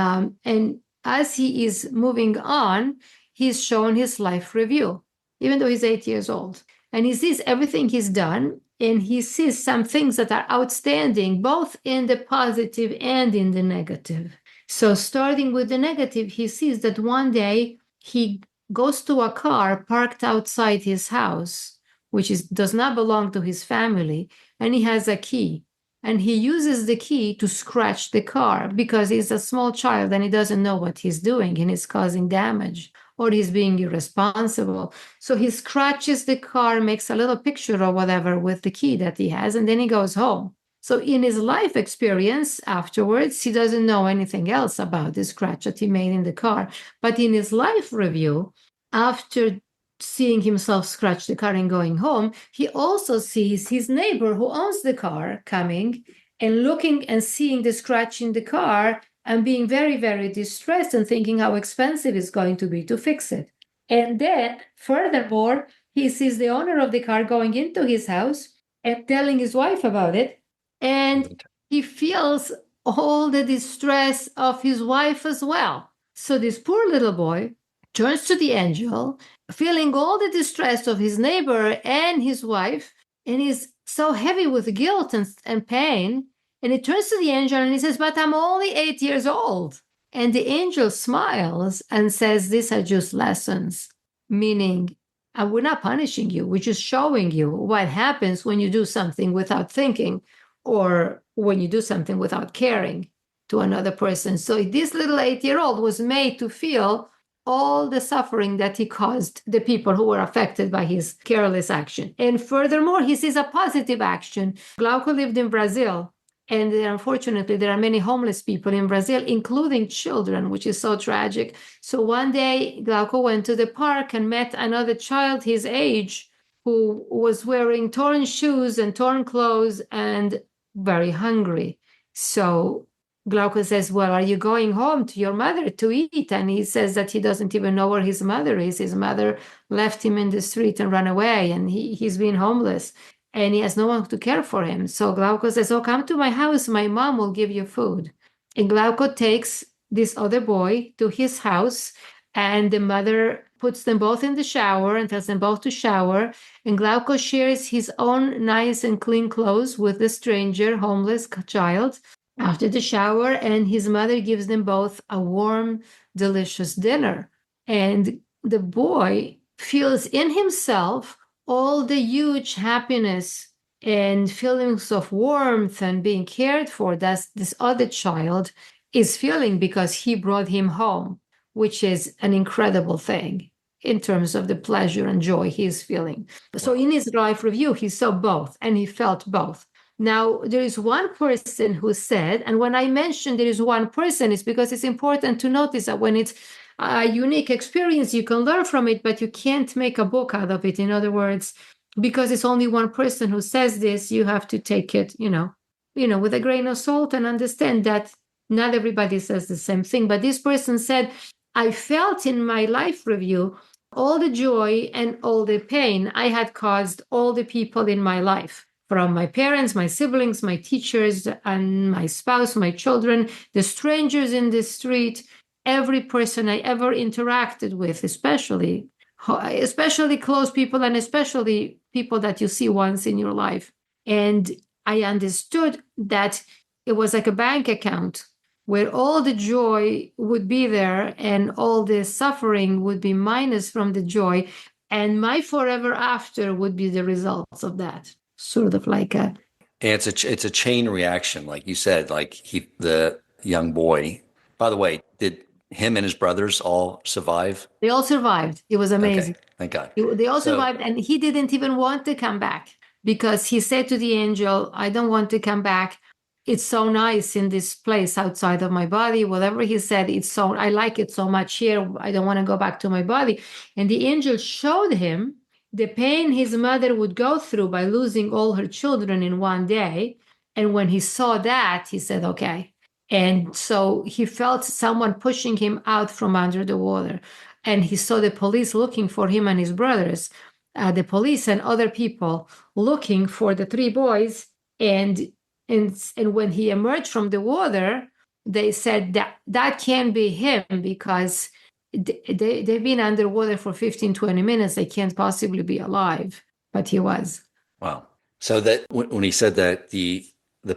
as he is moving on, he's shown his life review, even though he's 8 years old. And he sees everything he's done, and he sees some things that are outstanding, both in the positive and in the negative. So starting with the negative, he sees that one day he goes to a car parked outside his house, which does not belong to his family, and he has a key. And he uses the key to scratch the car because he's a small child and he doesn't know what he's doing and he's causing damage. Or he's being irresponsible. So he scratches the car, makes a little picture or whatever with the key that he has, and then he goes home. So in his life experience afterwards, he doesn't know anything else about the scratch that he made in the car. But in his life review, after seeing himself scratch the car and going home, he also sees his neighbor who owns the car coming and looking and seeing the scratch in the car and being very, very distressed and thinking how expensive it's going to be to fix it. And then, furthermore, he sees the owner of the car going into his house and telling his wife about it. And he feels all the distress of his wife as well. So this poor little boy turns to the angel, feeling all the distress of his neighbor and his wife, and he's so heavy with guilt and pain. And he turns to the angel and he says, but I'm only 8 years old. And the angel smiles and says, these are just lessons, meaning we're not punishing you. We're just showing you what happens when you do something without thinking or when you do something without caring to another person. So this little 8-year-old was made to feel all the suffering that he caused the people who were affected by his careless action. And furthermore, he sees a positive action. Glauco lived in Brazil, and unfortunately, there are many homeless people in Brazil, including children, which is so tragic. So one day, Glauco went to the park and met another child his age who was wearing torn shoes and torn clothes and very hungry. So Glauco says, well, are you going home to your mother to eat? And he says that he doesn't even know where his mother is. His mother left him in the street and ran away, and he's been homeless, and he has no one to care for him. So Glauco says, oh, come to my house. My mom will give you food. And Glauco takes this other boy to his house, and the mother puts them both in the shower and tells them both to shower. And Glauco shares his own nice and clean clothes with the stranger, homeless child after the shower, and his mother gives them both a warm, delicious dinner. And the boy feels in himself all the huge happiness and feelings of warmth and being cared for that this other child is feeling because he brought him home, which is an incredible thing in terms of the pleasure and joy he is feeling. So in his life review, he saw both and he felt both. Now, there is one person who said, and when I mention there is one person, it's because it's important to notice that when it's a unique experience, you can learn from it, but you can't make a book out of it. In other words, because it's only one person who says this, you have to take it, with a grain of salt and understand that not everybody says the same thing. But this person said, I felt in my life review all the joy and all the pain I had caused all the people in my life. From my parents, my siblings, my teachers, and my spouse, my children, the strangers in the street, every person I ever interacted with, especially close people and especially people that you see once in your life. And I understood that it was like a bank account where all the joy would be there and all the suffering would be minus from the joy. And my forever after would be the results of that. Sort of like a... And it's a chain reaction, like you said, like the young boy. By the way, did him and his brothers all survive? They all survived. It was amazing. Okay, thank God. They all survived, and he didn't even want to come back because he said to the angel, I don't want to come back. It's so nice in this place outside of my body. Whatever he said, I like it so much here. I don't want to go back to my body. And the angel showed him the pain his mother would go through by losing all her children in one day. And when he saw that, he said, okay. And so he felt someone pushing him out from under the water. And he saw the police looking for him and his brothers, the police and other people looking for the three boys. And when he emerged from the water, they said that can't be him because they've been underwater for 15, 20 minutes. They can't possibly be alive, but he was. Wow. So that when he said that the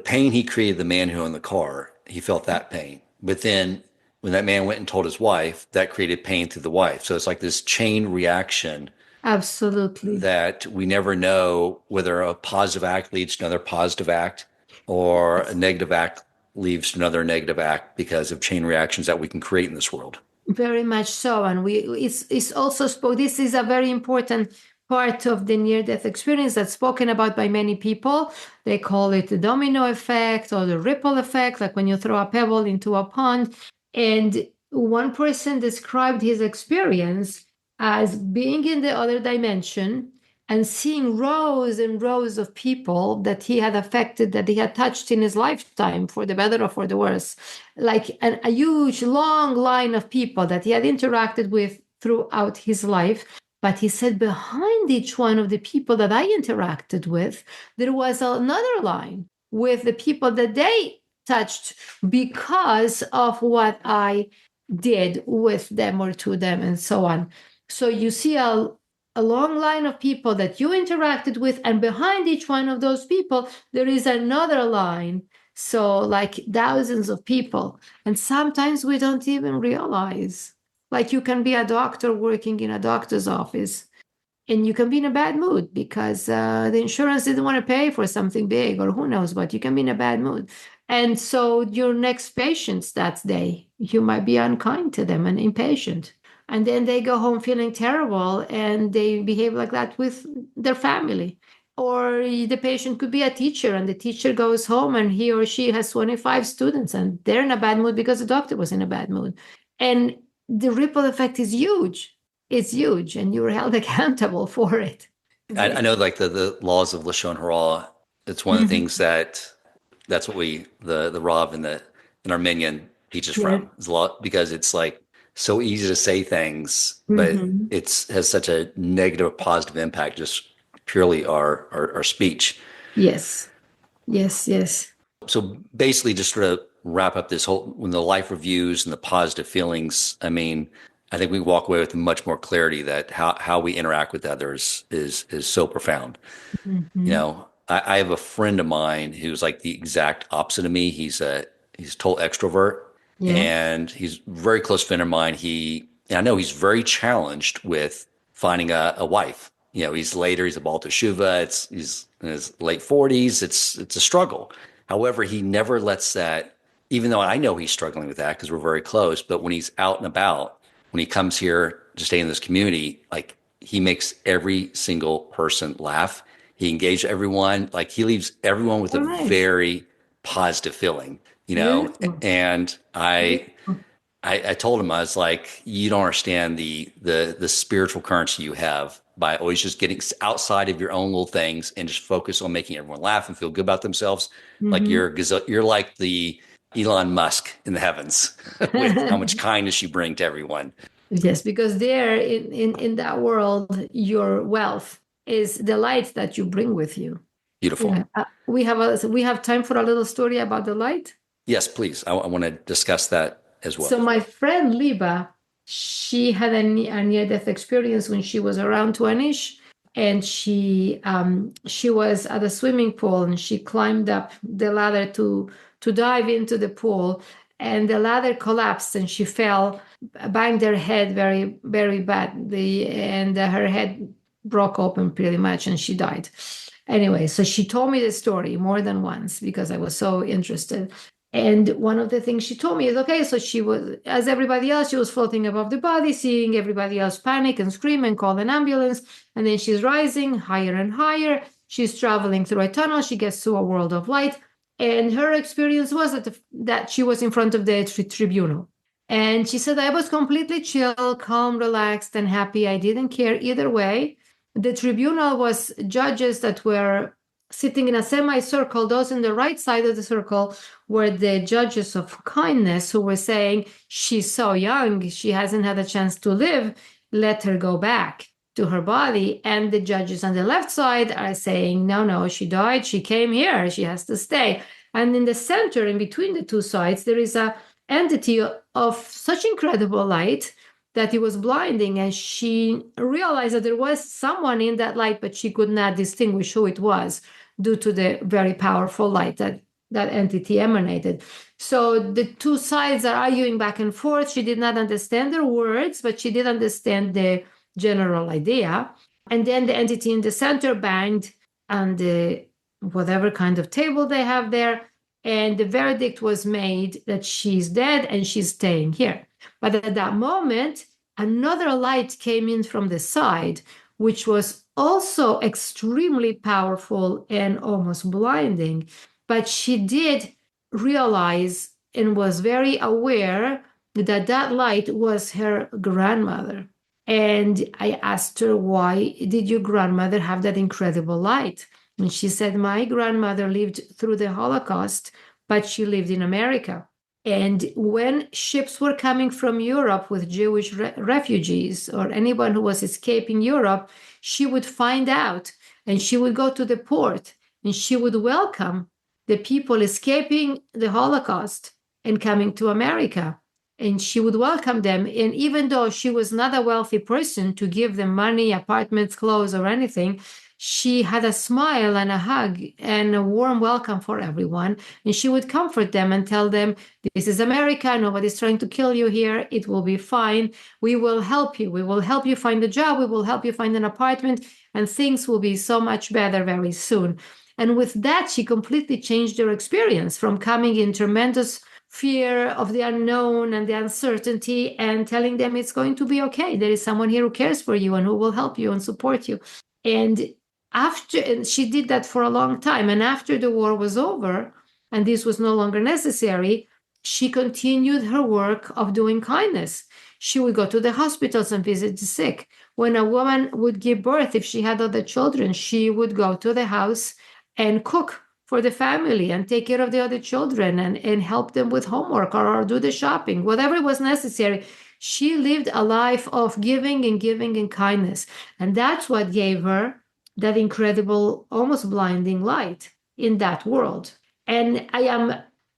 pain he created the man who owned the car, he felt that pain. But then when that man went and told his wife, that created pain through the wife. So it's like this chain reaction. Absolutely. That we never know whether a positive act leads to another positive act or a negative act leads to another negative act because of chain reactions that we can create in this world. Very much so. And it's also this is a very important part of the near-death experience that's spoken about by many people. They call it the domino effect or the ripple effect, like when you throw a pebble into a pond. And one person described his experience as being in the other dimension and seeing rows and rows of people that he had affected, that he had touched in his lifetime, for the better or for the worse, like a huge, long line of people that he had interacted with throughout his life. But he said behind each one of the people that I interacted with, there was another line with the people that they touched because of what I did with them or to them and so on. So you see a long line of people that you interacted with, and behind each one of those people, there is another line. So like thousands of people. And sometimes we don't even realize. Like you can be a doctor working in a doctor's office, and you can be in a bad mood because the insurance didn't want to pay for something big, or who knows what. You can be in a bad mood. And so your next patients that day, you might be unkind to them and impatient. And then they go home feeling terrible, and they behave like that with their family. Or the patient could be a teacher, and the teacher goes home and he or she has 25 students and they're in a bad mood because the doctor was in a bad mood. And the ripple effect is huge. It's huge, and you're held accountable for it. I know like the laws of Lashon Hara, it's one of the things that's what the Rav and in Armenian teaches from. It's a lot because it's like so easy to say things, but has such a negative or positive impact, just purely our speech. Yes. So basically, just to wrap up this whole, when the life reviews and the positive feelings, I mean, I think we walk away with much more clarity that how we interact with others is so profound. You know, I have a friend of mine who's like the exact opposite of me. He's a total extrovert, and he's a very close friend of mine. And I know he's very challenged with finding a wife. You know, he's a Baal Teshuvah. He's in his late 40s. It's a struggle. However, he never lets that, even though I know he's struggling with that because we're very close, but when he's out and about, when he comes here to stay in this community, like he makes every single person laugh. He engages everyone. Like he leaves everyone with a very positive feeling, you know? And I told him, I was like, you don't understand the spiritual currency you have by always just getting outside of your own little things and just focus on making everyone laugh and feel good about themselves. Like you're like the Elon Musk in the heavens with how much kindness you bring to everyone. Yes, because there in that world, your wealth is the light that you bring with you. Beautiful. Yeah. We have time for a little story about the light. Yes, please. I want to discuss that as well. So my friend Liba, she had a near-death experience when she was around 20ish, and she was at a swimming pool, and she climbed up the ladder to dive into the pool, and the ladder collapsed, and she fell, banged her head very, very badly, and her head broke open pretty much, and she died. Anyway, so she told me the story more than once because I was so interested. And one of the things she told me is, okay, so she was, as everybody else, she was floating above the body, seeing everybody else panic and scream and call an ambulance. And then she's rising higher and higher. She's traveling through a tunnel. She gets to a world of light. And her experience was that she was in front of the tribunal. And she said, I was completely chill, calm, relaxed, and happy. I didn't care either way. The tribunal was judges that were sitting in a semicircle. Those in the right side of the circle were the judges of kindness who were saying, she's so young, she hasn't had a chance to live, let her go back to her body. And the judges on the left side are saying, no, she died, she came here, she has to stay. And in the center, in between the two sides, there is a entity of such incredible light that it was blinding, and she realized that there was someone in that light, but she could not distinguish who it was due to the very powerful light that entity emanated. So the two sides are arguing back and forth. She did not understand their words, but she did understand the general idea. And then the entity in the center banged on the whatever kind of table they have there, and the verdict was made that she's dead and she's staying here. But at that moment, another light came in from the side, which was also extremely powerful and almost blinding. But she did realize and was very aware that that light was her grandmother. And I asked her, why did your grandmother have that incredible light? And she said, my grandmother lived through the Holocaust, but she lived in America. And when ships were coming from Europe with Jewish refugees or anyone who was escaping Europe, she would find out and she would go to the port and she would welcome the people escaping the Holocaust and coming to America. And she would welcome them. And even though she was not a wealthy person to give them money, apartments, clothes, or anything, she had a smile and a hug and a warm welcome for everyone. And she would comfort them and tell them, this is America. Nobody's trying to kill you here. It will be fine. We will help you. We will help you find a job. We will help you find an apartment. And things will be so much better very soon. And with that, she completely changed her experience from coming in tremendous fear of the unknown and the uncertainty, and telling them it's going to be okay. There is someone here who cares for you and who will help you and support you. And she did that for a long time. And after the war was over and this was no longer necessary, she continued her work of doing kindness. She would go to the hospitals and visit the sick. When a woman would give birth, if she had other children, she would go to the house and cook for the family and take care of the other children and help them with homework or do the shopping, whatever was necessary. She lived a life of giving and kindness. And that's what gave her that incredible, almost blinding light in that world. And I am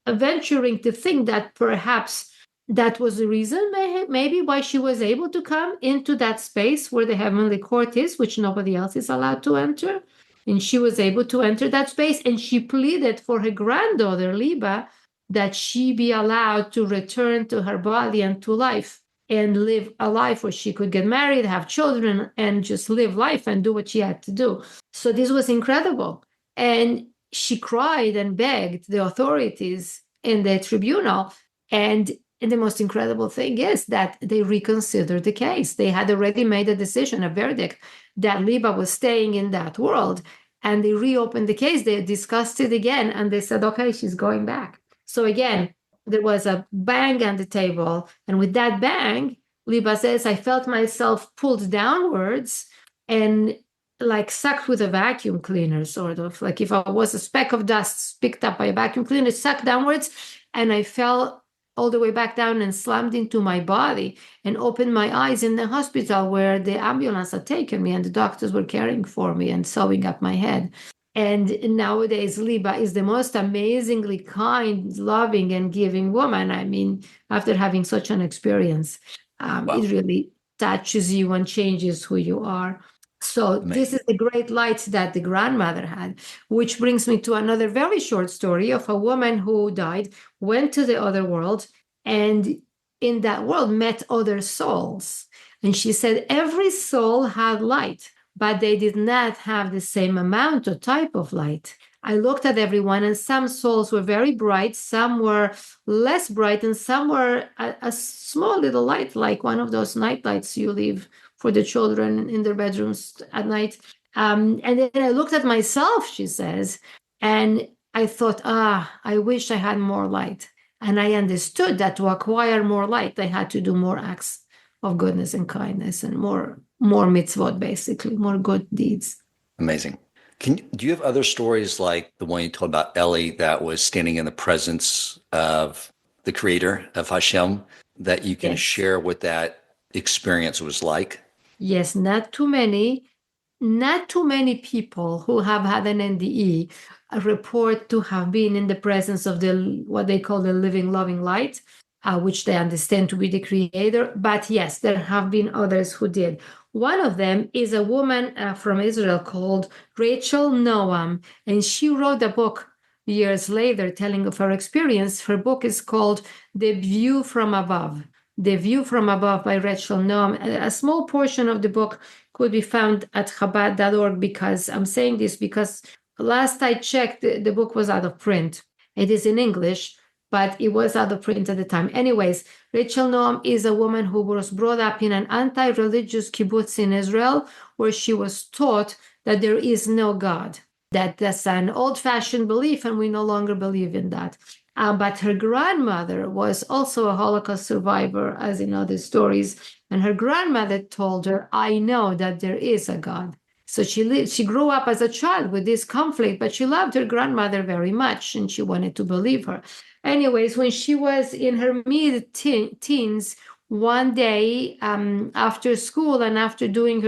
venturing to think that perhaps that was the reason maybe why she was able to come into that space where the heavenly court is, which nobody else is allowed to enter. And she was able to enter that space, and she pleaded for her granddaughter, Liba, that she be allowed to return to her body and to life and live a life where she could get married, have children, and just live life and do what she had to do. So this was incredible. And she cried and begged the authorities in the tribunal. And the most incredible thing is that they reconsidered the case. They had already made a decision, a verdict, that Liba was staying in that world. And they reopened the case. They discussed it again. And they said, okay, she's going back. So again, there was a bang on the table. And with that bang, Liba says, I felt myself pulled downwards and like sucked with a vacuum cleaner, sort of. Like if I was a speck of dust picked up by a vacuum cleaner, sucked downwards. And I fell all the way back down and slammed into my body and opened my eyes in the hospital where the ambulance had taken me and the doctors were caring for me and sewing up my head. And nowadays, Liba is the most amazingly kind, loving, and giving woman. I mean, after having such an experience, Wow. It really touches you and changes who you are. So this is the great light that the grandmother had, which brings me to another very short story of a woman who died, went to the other world, and in that world met other souls. And she said every soul had light, but they did not have the same amount or type of light. I looked at everyone, and some souls were very bright, some were less bright, and some were a small little light, like one of those night lights you leave for the children in their bedrooms at night. And then I looked at myself, she says, and I thought, I wish I had more light. And I understood that to acquire more light, I had to do more acts of goodness and kindness and more mitzvot, basically, more good deeds. Amazing. Do you have other stories like the one you told about Ellie that was standing in the presence of the creator of Hashem that you can share what that experience was like? Yes, not too many people who have had an NDE report to have been in the presence of what they call the living, loving light, which they understand to be the creator. But yes, there have been others who did. One of them is a woman from Israel called Rachel Noam, and she wrote a book years later telling of her experience. Her book is called The View from Above. The View from Above by Rachel Noam. A small portion of the book could be found at Chabad.org, because I'm saying this because last I checked, the book was out of print. It is in English, but it was out of print at the time. Anyways, Rachel Noam is a woman who was brought up in an anti-religious kibbutz in Israel, where she was taught that there is no God, that that's an old-fashioned belief, and we no longer believe in that. But her grandmother was also a Holocaust survivor, as in other stories. And her grandmother told her, I know that there is a God. So she grew up as a child with this conflict, but she loved her grandmother very much, and she wanted to believe her. Anyways, when she was in her mid-teens, one day after school and after doing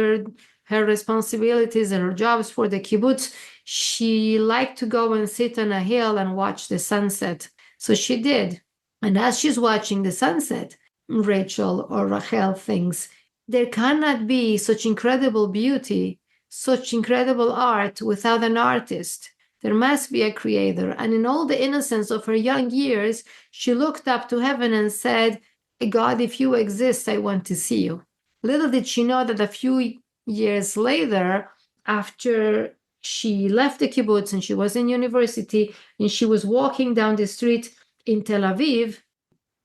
her responsibilities and her jobs for the kibbutz, she liked to go and sit on a hill and watch the sunset. So she did. And as she's watching the sunset, Rachel or Rachel thinks, there cannot be such incredible beauty, such incredible art without an artist. There must be a creator. And in all the innocence of her young years, she looked up to heaven and said, God, if you exist, I want to see you. Little did she know that a few years later, after she left the kibbutz and she was in university and she was walking down the street, in Tel Aviv,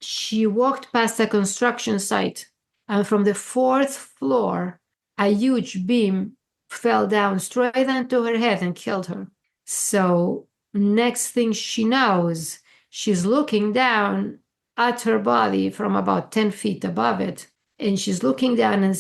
she walked past a construction site, and from the fourth floor, a huge beam fell down straight onto her head and killed her. So next thing she knows, she's looking down at her body from about 10 feet above it. And she's looking down and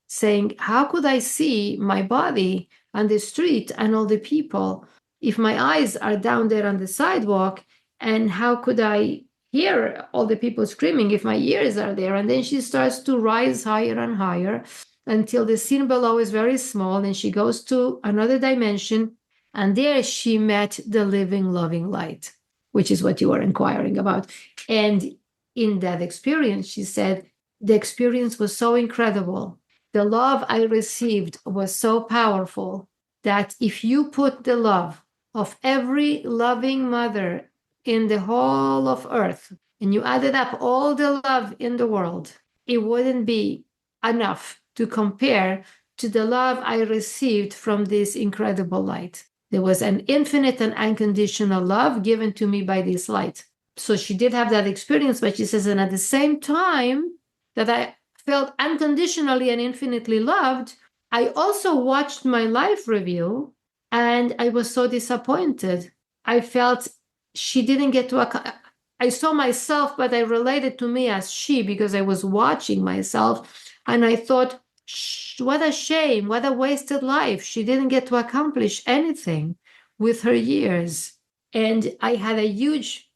saying, how could I see my body on the street and all the people if my eyes are down there on the sidewalk? And how could I hear all the people screaming if my ears are there? And then she starts to rise higher and higher until the scene below is very small. And she goes to another dimension. And there she met the living, loving light, which is what you were inquiring about. And in that experience, she said, the experience was so incredible. The love I received was so powerful that if you put the love of every loving mother in the whole of earth and you added up all the love in the world, it wouldn't be enough to compare to the love I received from this incredible light. There was an infinite and unconditional love given to me by this light. So she did have that experience, but she says, and at the same time that I felt unconditionally and infinitely loved, I also watched my life review and I was so disappointed. I felt she didn't get to, I saw myself, but I related to me as she because I was watching myself. And I thought, what a shame, what a wasted life. She didn't get to accomplish anything with her years. And I had a huge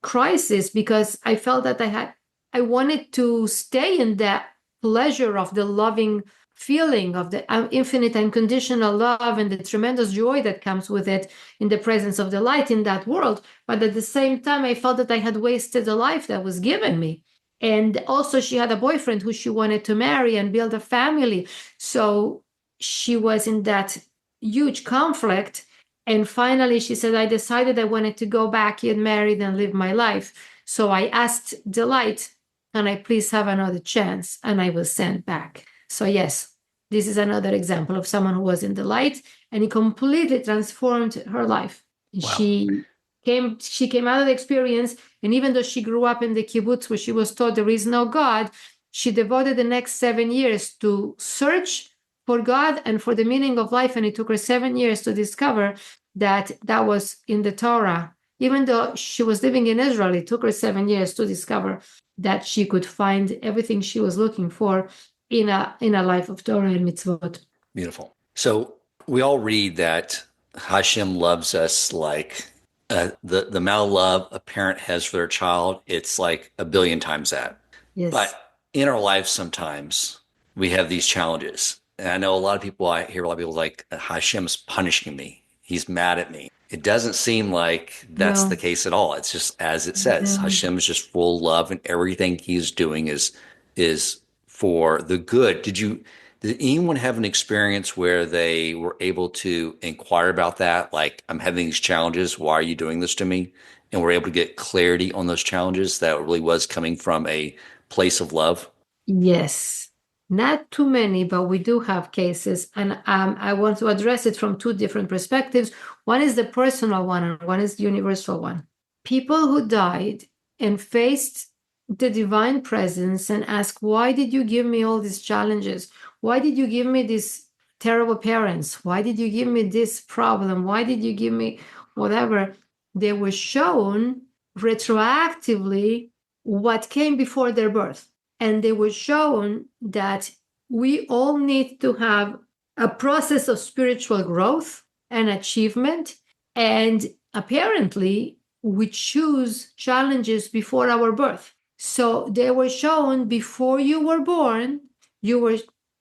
crisis because I felt that I wanted to stay in that pleasure of the loving feeling of the infinite unconditional love and the tremendous joy that comes with it in the presence of the light in that world. But at the same time, I felt that I had wasted a life that was given me. And also she had a boyfriend who she wanted to marry and build a family. So she was in that huge conflict. And finally, she said, I decided I wanted to go back, get married, and live my life. So I asked the light, can I please have another chance? And I was sent back. So yes, this is another example of someone who was in the light, and it completely transformed her life. Wow. She came out of the experience, and even though she grew up in the kibbutz where she was taught there is no God, she devoted the next 7 years to search for God and for the meaning of life. And it took her 7 years to discover that was in the Torah. Even though she was living in Israel, it took her 7 years to discover that she could find everything she was looking for in a life of Torah and mitzvot. Beautiful. So we all read that Hashem loves us like the amount of love a parent has for their child, it's like a billion times that. Yes. But in our life, sometimes we have these challenges. And I know I hear a lot of people like, Hashem's punishing me. He's mad at me. It doesn't seem like that's the case at all. It's just as it says, Hashem is just full of love, and everything he's doing is for the good. Did anyone have an experience where they were able to inquire about that? Like, I'm having these challenges. Why are you doing this to me? And we're able to get clarity on those challenges that really was coming from a place of love? Yes. Not too many, but we do have cases. And I want to address it from two different perspectives. One is the personal one, and one is the universal one. People who died and faced the divine presence and asked, why did you give me all these challenges? Why did you give me these terrible parents? Why did you give me this problem? Why did you give me whatever? They were shown retroactively what came before their birth. And they were shown that we all need to have a process of spiritual growth and achievement. And apparently, we choose challenges before our birth. So they were shown before you were born, you were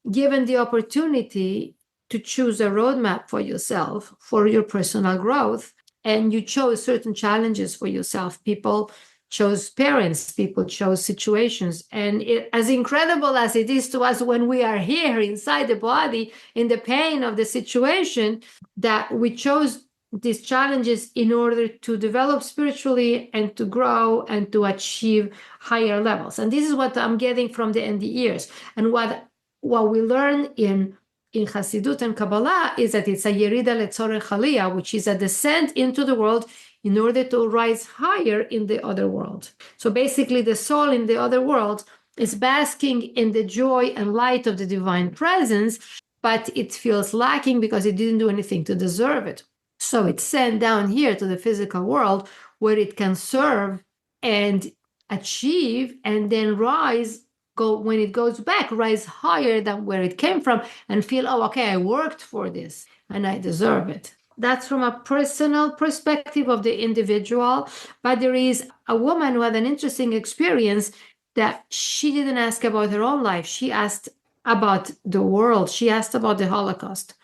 given the opportunity to choose a roadmap for yourself, for your personal growth. And you chose certain challenges for yourself. People chose parents, people chose situations. And as incredible as it is to us when we are here inside the body, in the pain of the situation, that we chose these challenges in order to develop spiritually and to grow and to achieve higher levels. And this is what I'm getting from the end years. And what we learn in Hasidut and Kabbalah is that it's a yerida letzorech aliyah, which is a descent into the world in order to rise higher in the other world. So basically, the soul in the other world is basking in the joy and light of the divine presence, but it feels lacking because it didn't do anything to deserve it. So it's sent down here to the physical world where it can serve and achieve and then rise, when it goes back, rise higher than where it came from and feel, oh, okay, I worked for this and I deserve it. That's from a personal perspective of the individual. But there is a woman who had an interesting experience that she didn't ask about her own life. She asked about the world. She asked about the Holocaust.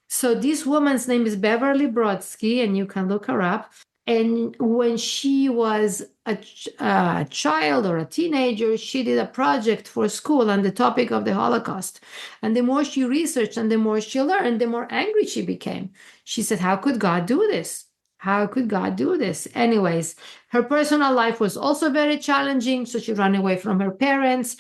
So this woman's name is Beverly Brodsky, and you can look her up. And when she was a child or a teenager, she did a project for school on the topic of the Holocaust. And the more she researched and the more she learned, the more angry she became. She said, how could God do this? How could God do this? Anyways, her personal life was also very challenging. So she ran away from her parents.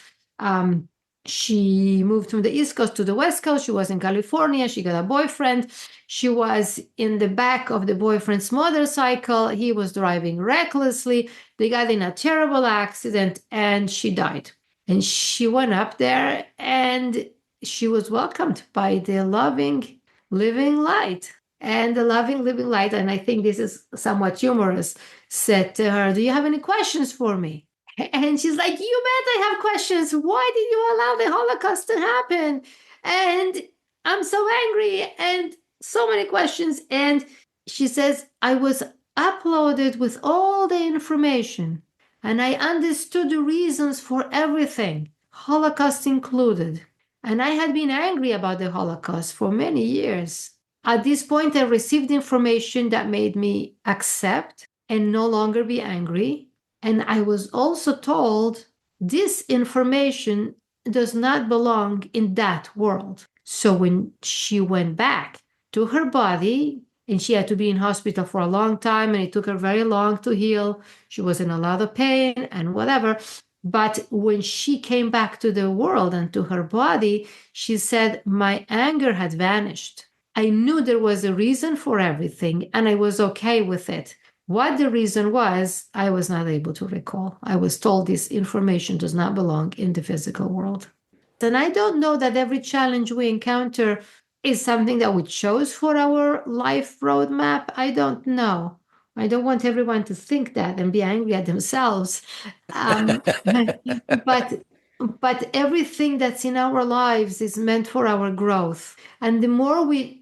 She moved from the East Coast to the West Coast. She was in California. She got a boyfriend. She was in the back of the boyfriend's motorcycle. He was driving recklessly. They got in a terrible accident and she died. And she went up there and she was welcomed by the loving, living light. And the loving, living light, and I think this is somewhat humorous, said to her, do you have any questions for me? And she's like, you bet I have questions. Why did you allow the Holocaust to happen? And I'm so angry and so many questions. And she says, I was uploaded with all the information and I understood the reasons for everything, Holocaust included. And I had been angry about the Holocaust for many years. At this point, I received information that made me accept and no longer be angry. And I was also told this information does not belong in that world. So when she went back to her body, and she had to be in hospital for a long time, and it took her very long to heal. She was in a lot of pain and whatever. But when she came back to the world and to her body, she said, my anger had vanished. I knew there was a reason for everything, and I was okay with it. What the reason was, I was not able to recall. I was told this information does not belong in the physical world. And I don't know that every challenge we encounter is something that we chose for our life roadmap. I don't know. I don't want everyone to think that and be angry at themselves. But everything that's in our lives is meant for our growth. And the more we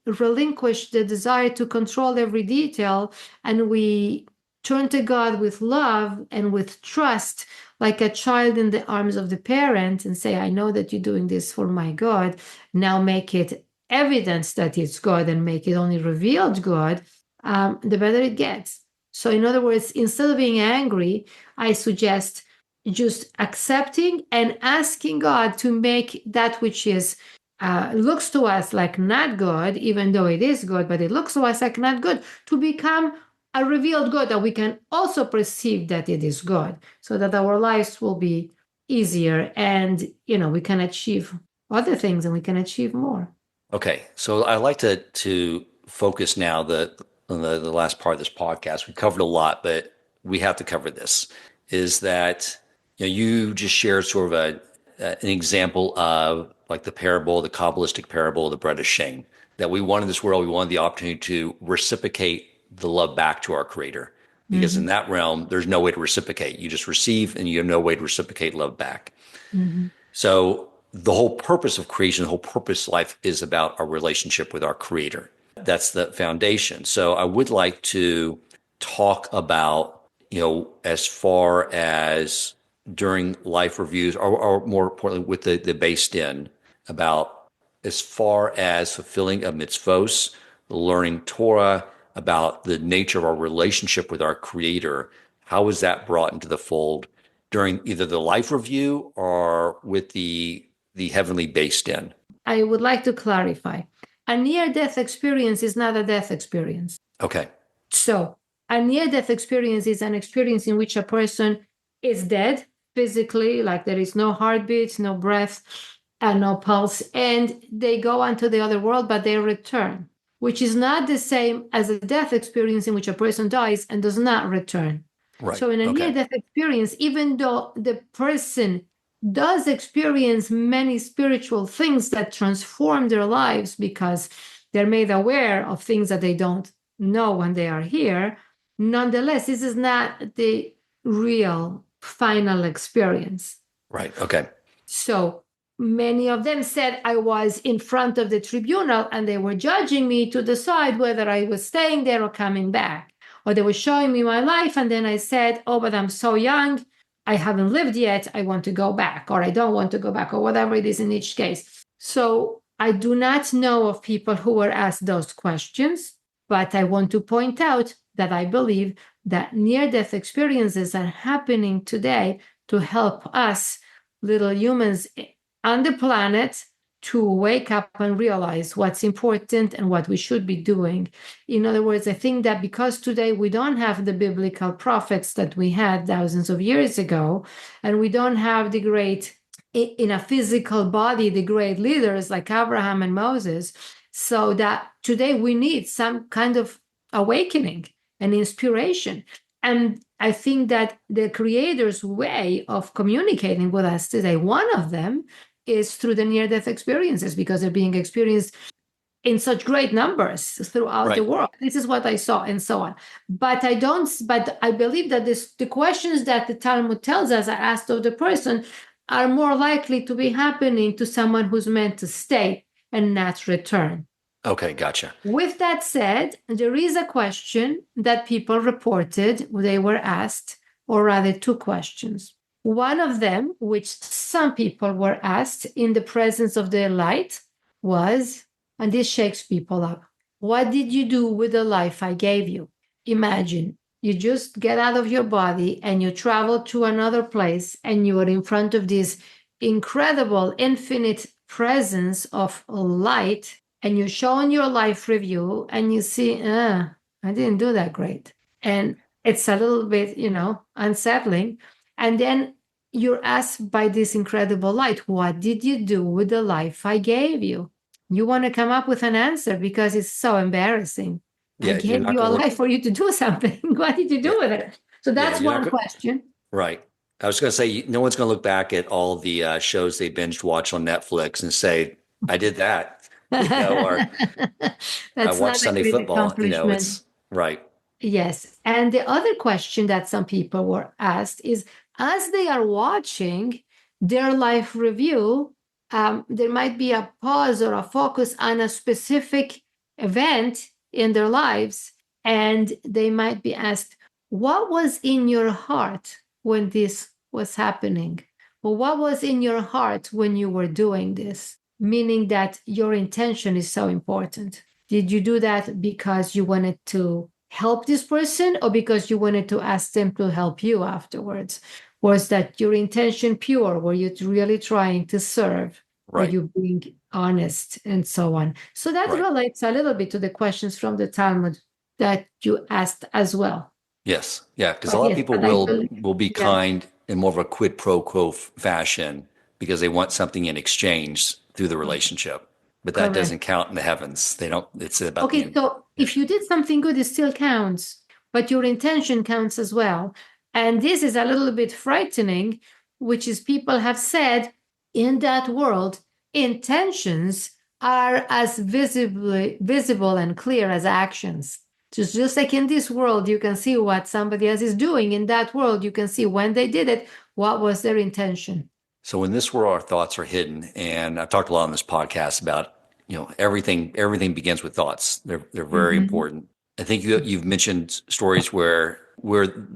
relinquish the desire to control every detail and we turn to God with love and with trust, like a child in the arms of the parent, and say, I know that you're doing this for my good. Now make it evidence that it's God and make it only revealed God, the better it gets. So in other words, instead of being angry, I suggest just accepting and asking God to make that which is looks to us like not good, even though it is good, but it looks to us like not good, to become a revealed good that we can also perceive that it is good, so that our lives will be easier and, we can achieve other things and we can achieve more. Okay, so I'd like to focus now on the last part of this podcast. We covered a lot, but we have to cover this, is that you just shared sort of an example of like the Kabbalistic parable of the bread of shame, that we wanted this world, we wanted the opportunity to reciprocate the love back to our Creator. Because in that realm, there's no way to reciprocate. You just receive and you have no way to reciprocate love back. So the whole purpose of creation, the whole purpose of life is about our relationship with our Creator. That's the foundation. So I would like to talk about, as far as during life reviews, or more importantly, with the based in, about as far as fulfilling a mitzvos, learning Torah, about the nature of our relationship with our Creator. How is that brought into the fold during either the life review or with the heavenly based in? I would like to clarify. A near-death experience is not a death experience. Okay. So a near-death experience is an experience in which a person is dead physically, like there is no heartbeat, no breath, and no pulse, and they go on to the other world, but they return. which is not the same as a death experience in which a person dies and does not return. Right. So in a near-death experience, even though the person does experience many spiritual things that transform their lives because they're made aware of things that they don't know when they are here, nonetheless, this is not the real final experience. Right. Okay. So many of them said I was in front of the tribunal and they were judging me to decide whether I was staying there or coming back. Or they were showing me my life. And then I said, oh, but I'm so young. I haven't lived yet. I want to go back, or I don't want to go back, or whatever it is in each case. So I do not know of people who were asked those questions, but I want to point out that I believe that near-death experiences are happening today to help us little humans on the planet to wake up and realize what's important and what we should be doing. In other words, I think that because today we don't have the biblical prophets that we had thousands of years ago, and we don't have the great, in a physical body, the great leaders like Abraham and Moses, so that today we need some kind of awakening and inspiration. And I think that the Creator's way of communicating with us today, one of them is through the near-death experiences, because they're being experienced in such great numbers throughout the world. This is what I saw, and so on. But I believe that the questions that the Talmud tells us are asked of the person are more likely to be happening to someone who's meant to stay and not return. Okay, gotcha. With that said, there is a question that people reported they were asked, or rather two questions. One of them, which some people were asked in the presence of the light, was, and this shakes people up, what did you do with the life I gave you? Imagine you just get out of your body and you travel to another place and you are in front of this incredible, infinite presence of light, and you show in your life review and you see, I didn't do that great. And it's a little bit, unsettling. And then you're asked by this incredible light, what did you do with the life I gave you? You want to come up with an answer because it's so embarrassing. Yeah, I gave you a life for you to do something. What did you do with it? So that's one question. Right. I was going to say, no one's going to look back at all the shows they binge watch on Netflix and say, I did that. Or I watched Sunday football. It's right. Yes. And the other question that some people were asked is, as they are watching their life review, there might be a pause or a focus on a specific event in their lives, and they might be asked, what was in your heart when this was happening? Well, what was in your heart when you were doing this? Meaning that your intention is so important. Did you do that because you wanted to help this person, or because you wanted to ask them to help you afterwards? Was that your intention pure? Were you really trying to serve? Right. Were you being honest, and so on? So that relates a little bit to the questions from the Talmud that you asked as well. Yes. Yeah. Because a lot of people will be kind in more of a quid pro quo fashion because they want something in exchange through the relationship. But that doesn't count in the heavens. They don't, it's about so if you did something good, it still counts, but your intention counts as well. And this is a little bit frightening, which is people have said in that world, intentions are as visible and clear as actions. Just like in this world, you can see what somebody else is doing. In that world, you can see when they did it, what was their intention. So in this world, our thoughts are hidden. And I've talked a lot on this podcast about, everything begins with thoughts. They're very important. I think you've mentioned stories where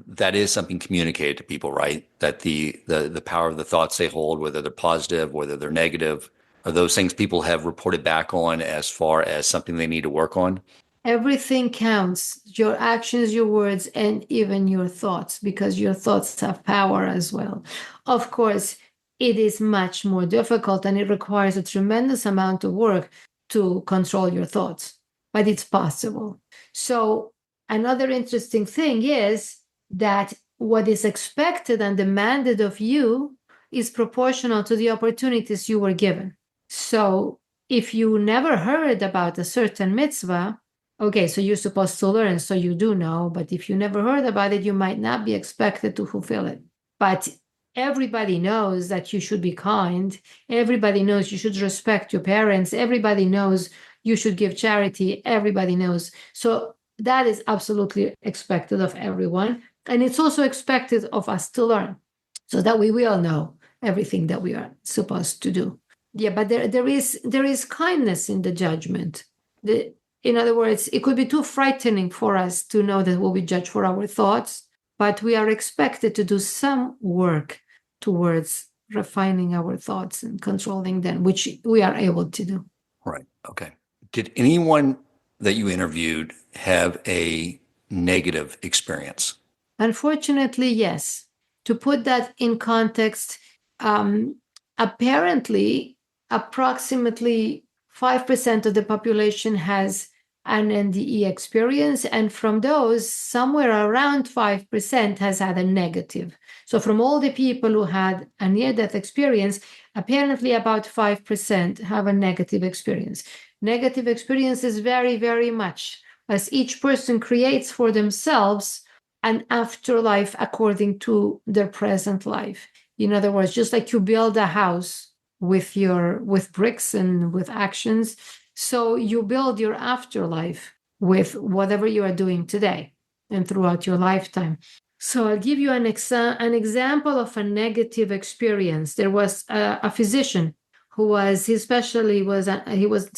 that is something communicated to people, right? That the power of the thoughts they hold, whether they're positive, whether they're negative, are those things people have reported back on as far as something they need to work on? Everything counts, your actions, your words, and even your thoughts, because your thoughts have power as well. Of course, it is much more difficult and it requires a tremendous amount of work to control your thoughts, but it's possible. So another interesting thing is that what is expected and demanded of you is proportional to the opportunities you were given. So if you never heard about a certain mitzvah, okay, so you're supposed to learn, so you do know, but if you never heard about it, you might not be expected to fulfill it. But everybody knows that you should be kind. Everybody knows you should respect your parents. Everybody knows you should give charity. Everybody knows. So that is absolutely expected of everyone. And it's also expected of us to learn so that we will know everything that we are supposed to do. Yeah, but there is kindness in the judgment. In other words, it could be too frightening for us to know that we'll be judged for our thoughts, but we are expected to do some work towards refining our thoughts and controlling them, which we are able to do. Right. Okay. Did anyone that you interviewed have a negative experience? Unfortunately, yes. To put that in context, apparently, approximately 5% of the population has an NDE experience, and from those, somewhere around 5% has had a negative. So from all the people who had a near-death experience, apparently about 5% have a negative experience. Negative experiences vary very much, as each person creates for themselves an afterlife according to their present life. In other words, just like you build a house with bricks and with actions, so you build your afterlife with whatever you are doing today and throughout your lifetime. So I'll give you an example of a negative experience. There was a physician who was his specialty was that he was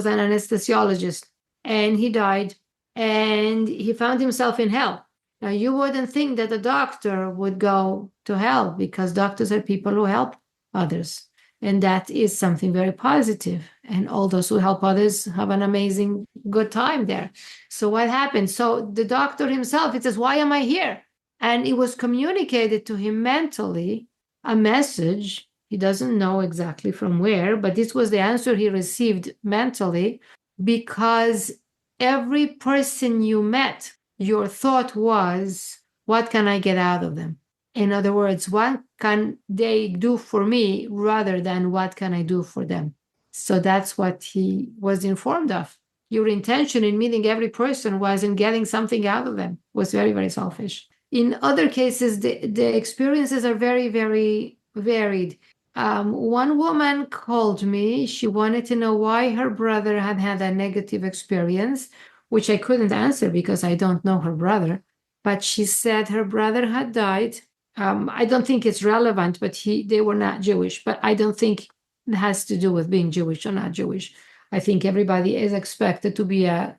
an anesthesiologist, and he died, and he found himself in hell. Now, you wouldn't think that a doctor would go to hell, because doctors are people who help others. And that is something very positive. And all those who help others have an amazing, good time there. So what happened? So the doctor himself, he says, why am I here? And it was communicated to him mentally, a message. He doesn't know exactly from where, but this was the answer he received mentally, because every person you met, your thought was, what can I get out of them? In other words, what can they do for me rather than what can I do for them? So that's what he was informed of. Your intention in meeting every person was in getting something out of them, was very, very selfish. In other cases, the experiences are very, very varied. One woman called me. She wanted to know why her brother had had a negative experience, which I couldn't answer because I don't know her brother. But she said her brother had died. I don't think it's relevant, but they were not Jewish. But I don't think it has to do with being Jewish or not Jewish. I think everybody is expected to be a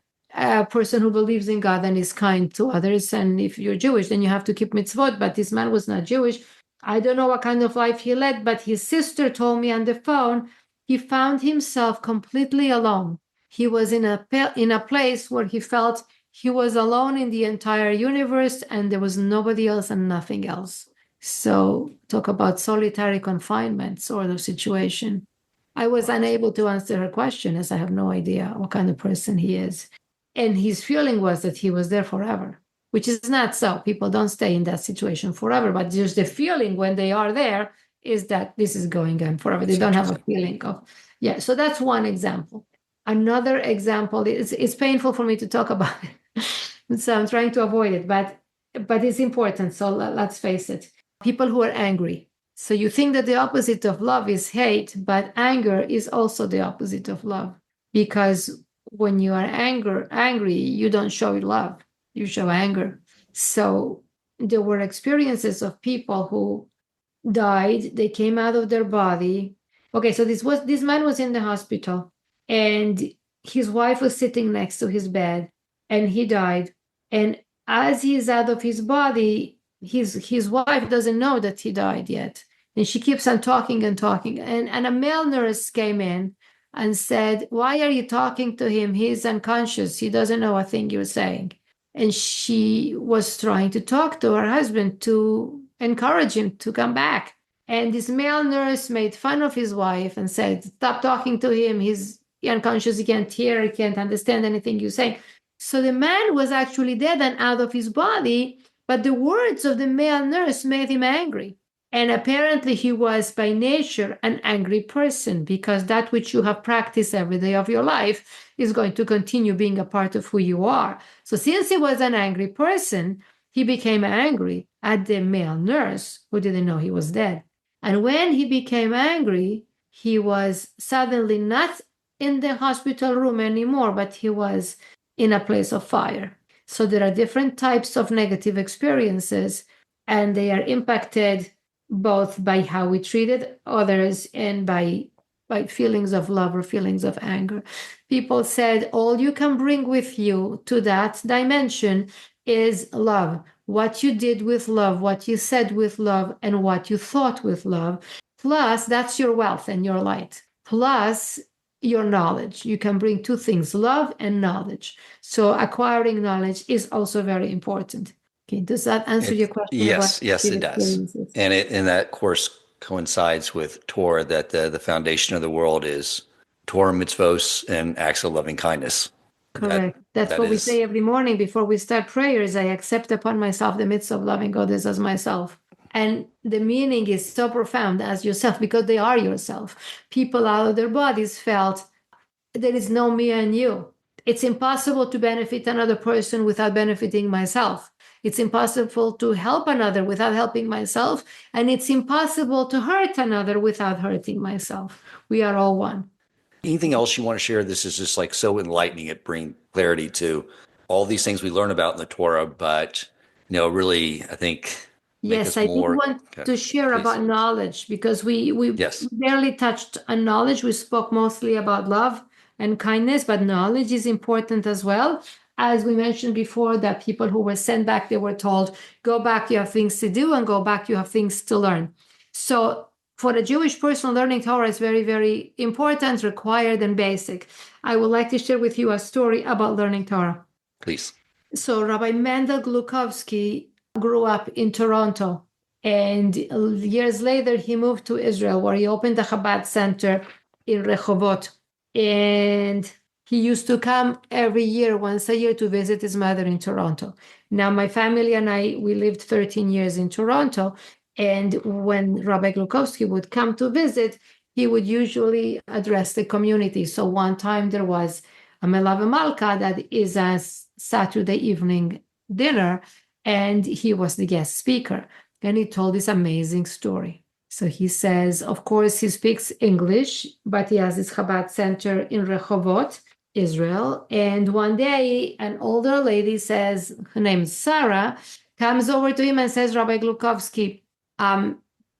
person who believes in God and is kind to others. And if you're Jewish, then you have to keep mitzvot. But this man was not Jewish. I don't know what kind of life he led, but his sister told me on the phone, he found himself completely alone. He was in a place where he felt he was alone in the entire universe, and there was nobody else and nothing else. So talk about solitary confinement sort of situation. I was unable to answer her question, as I have no idea what kind of person he is. And his feeling was that he was there forever, which is not so. People don't stay in that situation forever, but just the feeling when they are there is that this is going on forever. They don't have a feeling of, yeah. So that's one example. Another example is, it's painful for me to talk about it. So I'm trying to avoid it, but it's important. So let's face it. People who are angry. So you think that the opposite of love is hate, but anger is also the opposite of love. Because when you are angry, you don't show love, you show anger. So there were experiences of people who died, they came out of their body. Okay, so this man was in the hospital, and his wife was sitting next to his bed, and he died. And as he's out of his body, his wife doesn't know that he died yet. And she keeps on talking and talking. And a male nurse came in and said, why are you talking to him? He's unconscious. He doesn't know a thing you're saying. And she was trying to talk to her husband to encourage him to come back. And this male nurse made fun of his wife and said, stop talking to him. He's unconscious. He can't hear. He can't understand anything you're saying. So the man was actually dead and out of his body, but the words of the male nurse made him angry. And apparently he was by nature an angry person, because that which you have practiced every day of your life is going to continue being a part of who you are. So since he was an angry person, he became angry at the male nurse who didn't know he was dead. And when he became angry, he was suddenly not in the hospital room anymore, but he was in a place of fire. So there are different types of negative experiences, and they are impacted both by how we treated others and by feelings of love or feelings of anger. People said all you can bring with you to that dimension is love. What you did with love, what you said with love, and what you thought with love. Plus, that's your wealth and your light. Plus, your knowledge. You can bring two things, love and knowledge. So acquiring knowledge is also very important. Okay, does that answer your question? Yes, it does. And that course coincides with Torah, that the foundation of the world is Torah, mitzvos, and acts of loving kindness. Correct. That's what we say every morning before we start prayers. I accept upon myself the mitzvah of loving others as myself. And the meaning is so profound, as yourself, because they are yourself. People out of their bodies felt there is no me and you. It's impossible to benefit another person without benefiting myself. It's impossible to help another without helping myself. And it's impossible to hurt another without hurting myself. We are all one. Anything else you want to share? This is just like so enlightening. It brings clarity to all these things we learn about in the Torah, but really, I think. Yes, I do want to share about knowledge, because we barely touched on knowledge. We spoke mostly about love and kindness, but knowledge is important as well. As we mentioned before, that people who were sent back, they were told, go back, you have things to do, and go back, you have things to learn. So for a Jewish person, learning Torah is very, very important, required, and basic. I would like to share with you a story about learning Torah. Please. So Rabbi Mendel Glukovsky grew up in Toronto, and years later he moved to Israel, where he opened a Chabad center in Rehovot, and he used to come every year, once a year, to visit his mother in Toronto. Now my family and I, we lived 13 years in Toronto, and when Rabbi Glukovsky would come to visit, he would usually address the community. So one time there was a Melave Malka, that is a Saturday evening dinner, and he was the guest speaker, and he told this amazing story. So he says, of course, he speaks English, but he has this Chabad center in Rehovot, Israel. And one day, an older lady says, her name is Sarah, comes over to him and says, Rabbi Glukovsky,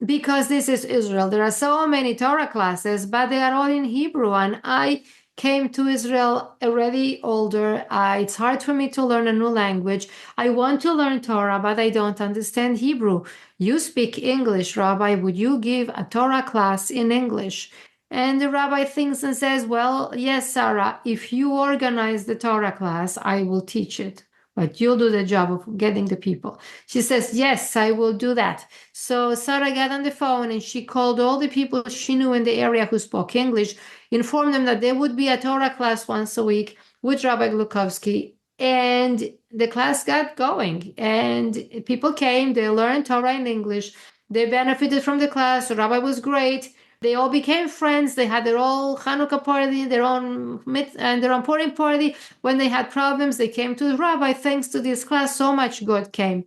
because this is Israel, there are so many Torah classes, but they are all in Hebrew, and I came to Israel already older. It's hard for me to learn a new language. I want to learn Torah, but I don't understand Hebrew. You speak English, Rabbi. Would you give a Torah class in English? And the rabbi thinks and says, well, yes, Sarah, if you organize the Torah class, I will teach it. But you'll do the job of getting the people. She says, yes, I will do that. So Sarah got on the phone and she called all the people she knew in the area who spoke English, informed them that there would be a Torah class once a week with Rabbi Glukovsky. And the class got going. And people came, they learned Torah in English. They benefited from the class. The rabbi was great. They all became friends. They had their own Hanukkah party, their own Purim party. When they had problems, they came to the rabbi. Thanks to this class, so much good came.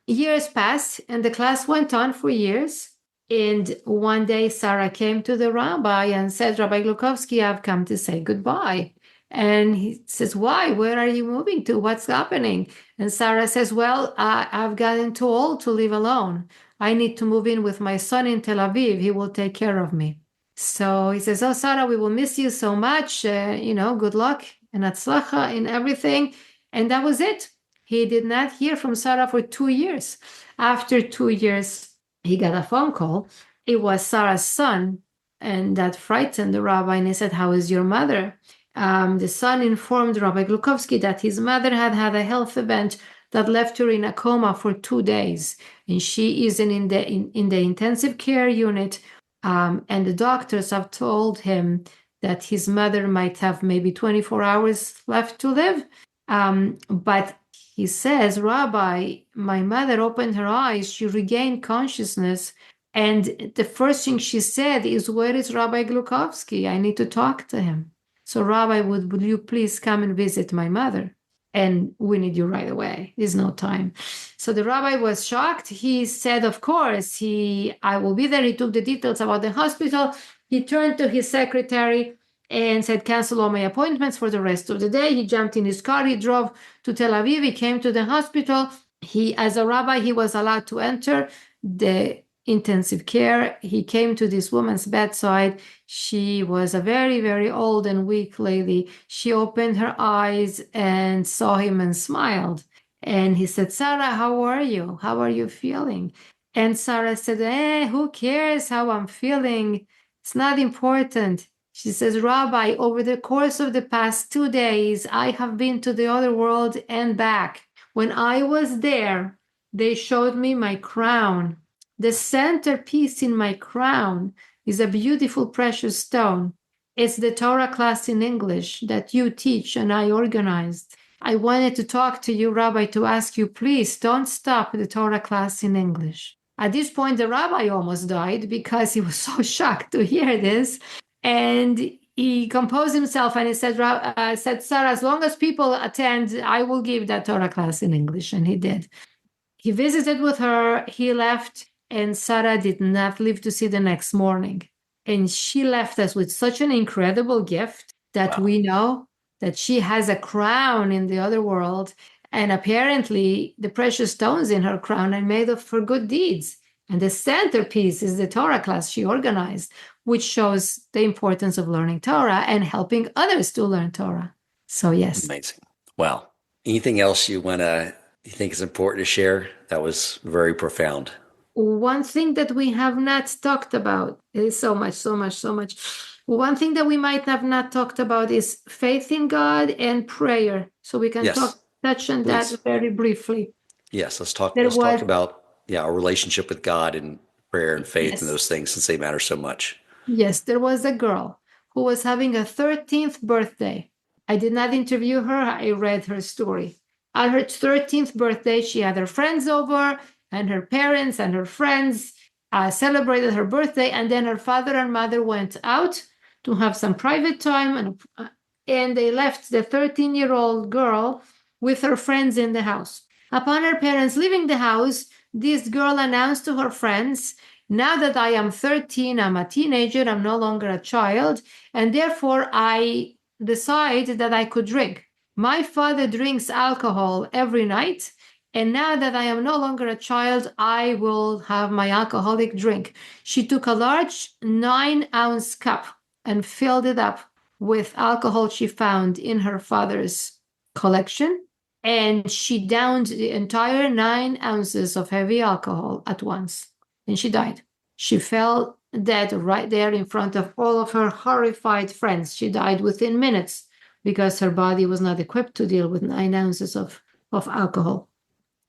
Years passed, and the class went on for years. And one day, Sarah came to the rabbi and said, Rabbi Glukovsky, I've come to say goodbye. And he says, why? Where are you moving to? What's happening? And Sarah says, well, I've gotten too old to live alone. I need to move in with my son in Tel Aviv. He will take care of me. So he says, oh, Sarah, we will miss you so much. Good luck and atzlacha in everything. And that was it. He did not hear from Sarah for 2 years. After 2 years, he got a phone call. It was Sarah's son, and that frightened the rabbi. And he said, how is your mother? The son informed Rabbi Glukovsky that his mother had had a health event that left her in a coma for 2 days. And she is in the intensive care unit. And the doctors have told him that his mother might have maybe 24 hours left to live. But he says, Rabbi, my mother opened her eyes. She regained consciousness And the first thing she said is, where is Rabbi Glukovsky? I need to talk to him. So Rabbi, will you please come and visit my mother? And we need you right away. There's no time. So the rabbi was shocked. He said, of course, I will be there. He took the details about the hospital. He turned to his secretary and said, cancel all my appointments for the rest of the day. He jumped in his car. He drove to Tel Aviv. He came to the hospital. As a rabbi, he was allowed to enter the intensive care. He came to this woman's bedside. She was a very, very old and weak lady. She opened her eyes and saw him and smiled. And he said, Sarah, how are you? How are you feeling? And Sarah said, who cares how I'm feeling? It's not important. She says, Rabbi, over the course of the past 2 days, I have been to the other world and back. When I was there, they showed me my crown. The centerpiece in my crown is a beautiful precious stone. It's the Torah class in English that you teach and I organized. I wanted to talk to you, Rabbi, to ask you, please don't stop the Torah class in English. At this point, the rabbi almost died because he was so shocked to hear this. And he composed himself and he said, Sarah, as long as people attend, I will give that Torah class in English. And he did. He visited with her. He left. And Sarah did not live to see the next morning. And she left us with such an incredible gift that we know that she has a crown in the other world. And apparently the precious stones in her crown are made of for good deeds. And the centerpiece is the Torah class she organized, which shows the importance of learning Torah and helping others to learn Torah. So yes. Amazing. Wow. Anything else you think is important to share? That was very profound. One thing that we have not talked about is so much. One thing that we might have not talked about is faith in God and prayer. So we can touch on that very briefly. Yes, let's talk about our relationship with God and prayer and faith and those things, since they matter so much. Yes, there was a girl who was having a 13th birthday. I did not interview her. I read her story. On her 13th birthday, she had her friends over, and her parents and her friends celebrated her birthday. And then her father and mother went out to have some private time. And they left the 13-year-old girl with her friends in the house. Upon her parents leaving the house, this girl announced to her friends, now that I am 13, I'm a teenager, I'm no longer a child. And therefore, I decide that I could drink. My father drinks alcohol every night. And now that I am no longer a child, I will have my alcoholic drink. She took a large 9-ounce cup and filled it up with alcohol she found in her father's collection. And she downed the entire 9 ounces of heavy alcohol at once. And she died. She fell dead right there in front of all of her horrified friends. She died within minutes because her body was not equipped to deal with 9 ounces of alcohol.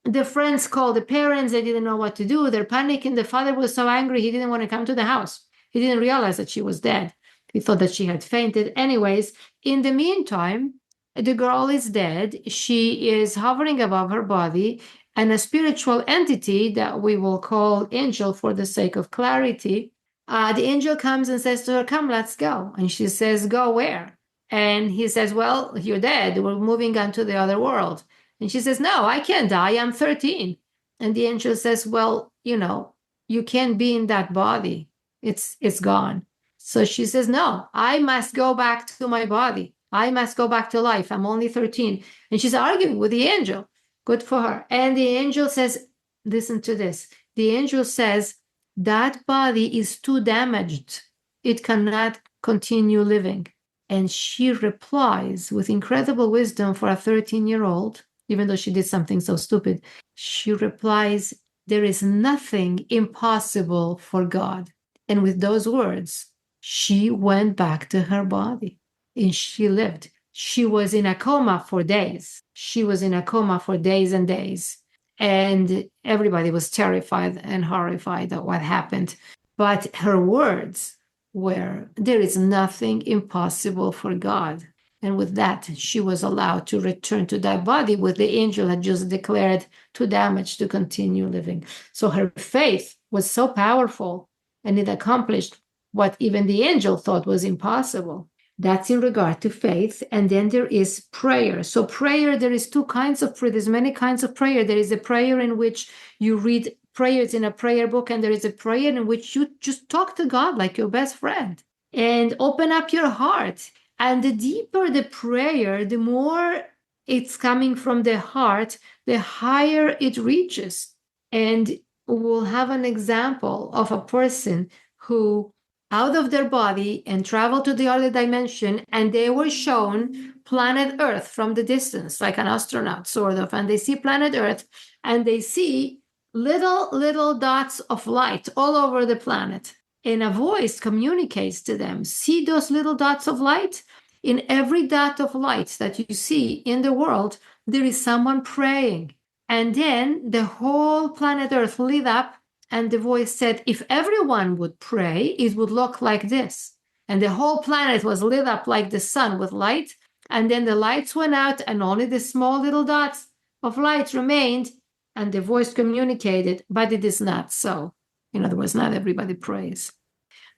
The friends called the parents. They didn't know what to do. They're panicking. The father was so angry, he didn't want to come to the house. He didn't realize that she was dead. He thought that she had fainted. Anyways, in the meantime, the girl is dead. She is hovering above her body, and a spiritual entity that we will call angel for the sake of clarity, the angel comes and says to her, come, let's go. And she says, go where? And he says, well, you're dead. We're moving on to the other world. And she says, no, I can't die. I'm 13. And the angel says, well, you can't be in that body. It's gone. So she says, no, I must go back to my body. I must go back to life. I'm only 13. And she's arguing with the angel. Good for her. And the angel says, listen to this. The angel says, that body is too damaged. It cannot continue living. And she replies with incredible wisdom for a 13-year-old, even though she did something so stupid. She replies, there is nothing impossible for God. And with those words, she went back to her body and she lived. She was in a coma for days. She was in a coma for days and days. And everybody was terrified and horrified at what happened. But her words were, there is nothing impossible for God. And with that, she was allowed to return to that body where the angel had just declared too damaged to continue living. So her faith was so powerful, and it accomplished what even the angel thought was impossible. That's in regard to faith. And then there is prayer. So prayer, there is two kinds of prayer. There's many kinds of prayer. There is a prayer in which you read prayers in a prayer book, and there is a prayer in which you just talk to God like your best friend and open up your heart. And the deeper the prayer, the more it's coming from the heart, the higher it reaches. And we'll have an example of a person who out of their body and traveled to the other dimension, and they were shown planet Earth from the distance, like an astronaut, sort of. And they see planet Earth, and they see little dots of light all over the planet. And a voice communicates to them, see those little dots of light? In every dot of light that you see in the world, there is someone praying. And then the whole planet Earth lit up, and the voice said, if everyone would pray, it would look like this. And the whole planet was lit up like the sun with light. And then the lights went out, and only the small little dots of light remained. And the voice communicated, but it is not so. In other words, not everybody prays.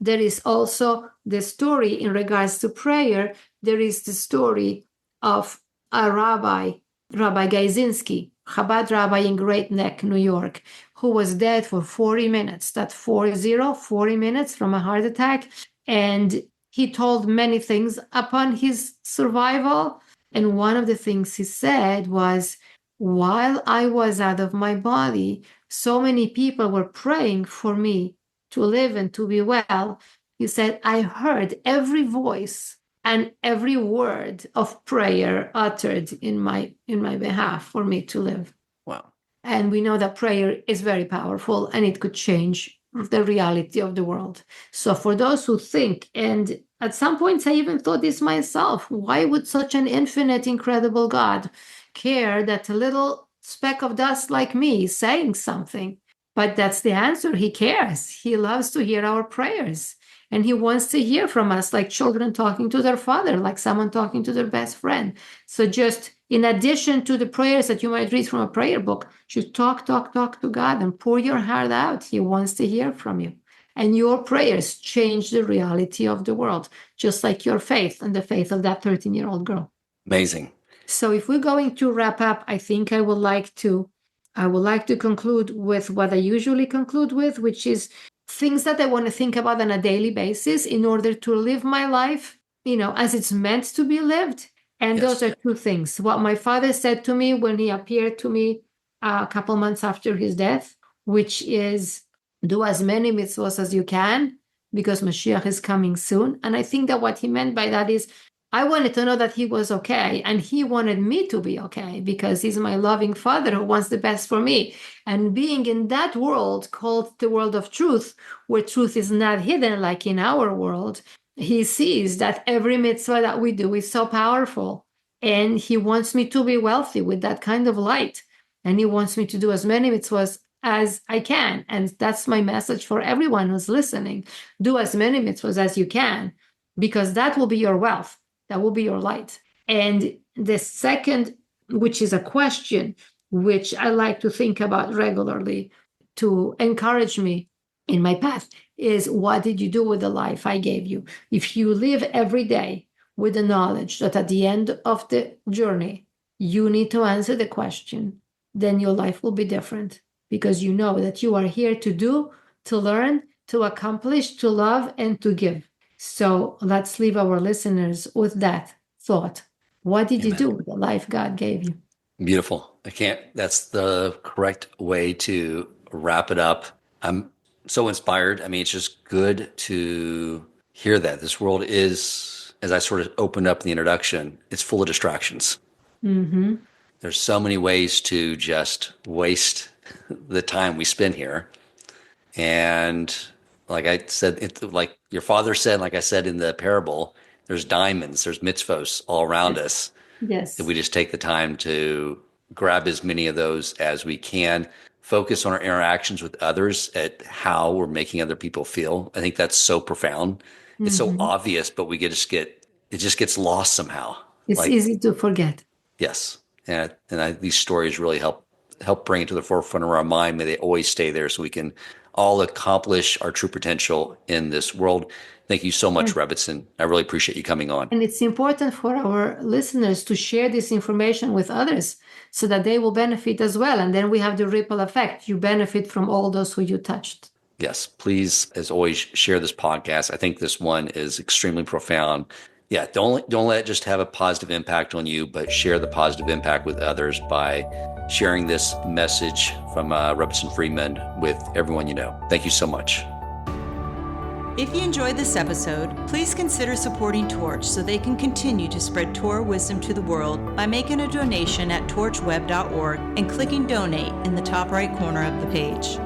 There is also the story in regards to prayer. There is the story of a rabbi, Rabbi Gaizinski, Chabad rabbi in Great Neck, New York, who was dead for 40 minutes. That's 40 minutes from a heart attack. And he told many things upon his survival. And one of the things he said was, while I was out of my body, so many people were praying for me to live and to be well. He said, I heard every voice and every word of prayer uttered in my behalf for me to live. Wow. And we know that prayer is very powerful, and it could change the reality of the world. So for those who think, and at some points I even thought this myself, why would such an infinite, incredible God care that a little speck of dust like me is saying something? But that's the answer. He cares. He loves to hear our prayers. And he wants to hear from us like children talking to their father, like someone talking to their best friend. So just in addition to the prayers that you might read from a prayer book, just talk to God and pour your heart out. He wants to hear from you. And your prayers change the reality of the world, just like your faith and the faith of that 13-year-old girl. Amazing. So if we're going to wrap up, I think I would like to conclude with what I usually conclude with, which is things that I want to think about on a daily basis in order to live my life, as it's meant to be lived. And Yes. those are two things. What my father said to me when he appeared to me a couple months after his death, which is do as many mitzvos as you can because Mashiach is coming soon. And I think that what he meant by that is I wanted to know that he was okay, and he wanted me to be okay because he's my loving father who wants the best for me. And being in that world called the world of truth, where truth is not hidden like in our world, he sees that every mitzvah that we do is so powerful. And he wants me to be wealthy with that kind of light. And he wants me to do as many mitzvahs as I can. And that's my message for everyone who's listening. Do as many mitzvahs as you can, because that will be your wealth. That will be your light. And the second, which is a question, which I like to think about regularly to encourage me in my path, is what did you do with the life I gave you? If you live every day with the knowledge that at the end of the journey, you need to answer the question, then your life will be different because you know that you are here to do, to learn, to accomplish, to love, and to give. So let's leave our listeners with that thought. What did you do with the life God gave you? Beautiful. That's the correct way to wrap it up. I'm so inspired. I mean, it's just good to hear that this world is, as I sort of opened up in the introduction, it's full of distractions. Mm-hmm. There's so many ways to just waste the time we spend here. And like I said, like your father said, like I said in the parable, there's diamonds, there's mitzvos all around us. Yes. That we just take the time to grab as many of those as we can, focus on our interactions with others at how we're making other people feel. I think that's so profound. It's so obvious, but it just gets lost somehow. It's easy to forget. Yes. These stories really help bring it to the forefront of our mind. May they always stay there so we can all accomplish our true potential in this world. Thank you so much, Rebbetzin. I really appreciate you coming on. And it's important for our listeners to share this information with others so that they will benefit as well. And then we have the ripple effect. You benefit from all those who you touched. Yes, please, as always, share this podcast. I think this one is extremely profound. Yeah, don't let it just have a positive impact on you, but share the positive impact with others by sharing this message from Rebbetzin Freeman with everyone you know. Thank you so much. If you enjoyed this episode, please consider supporting Torch so they can continue to spread Torah wisdom to the world by making a donation at torchweb.org and clicking donate in the top right corner of the page.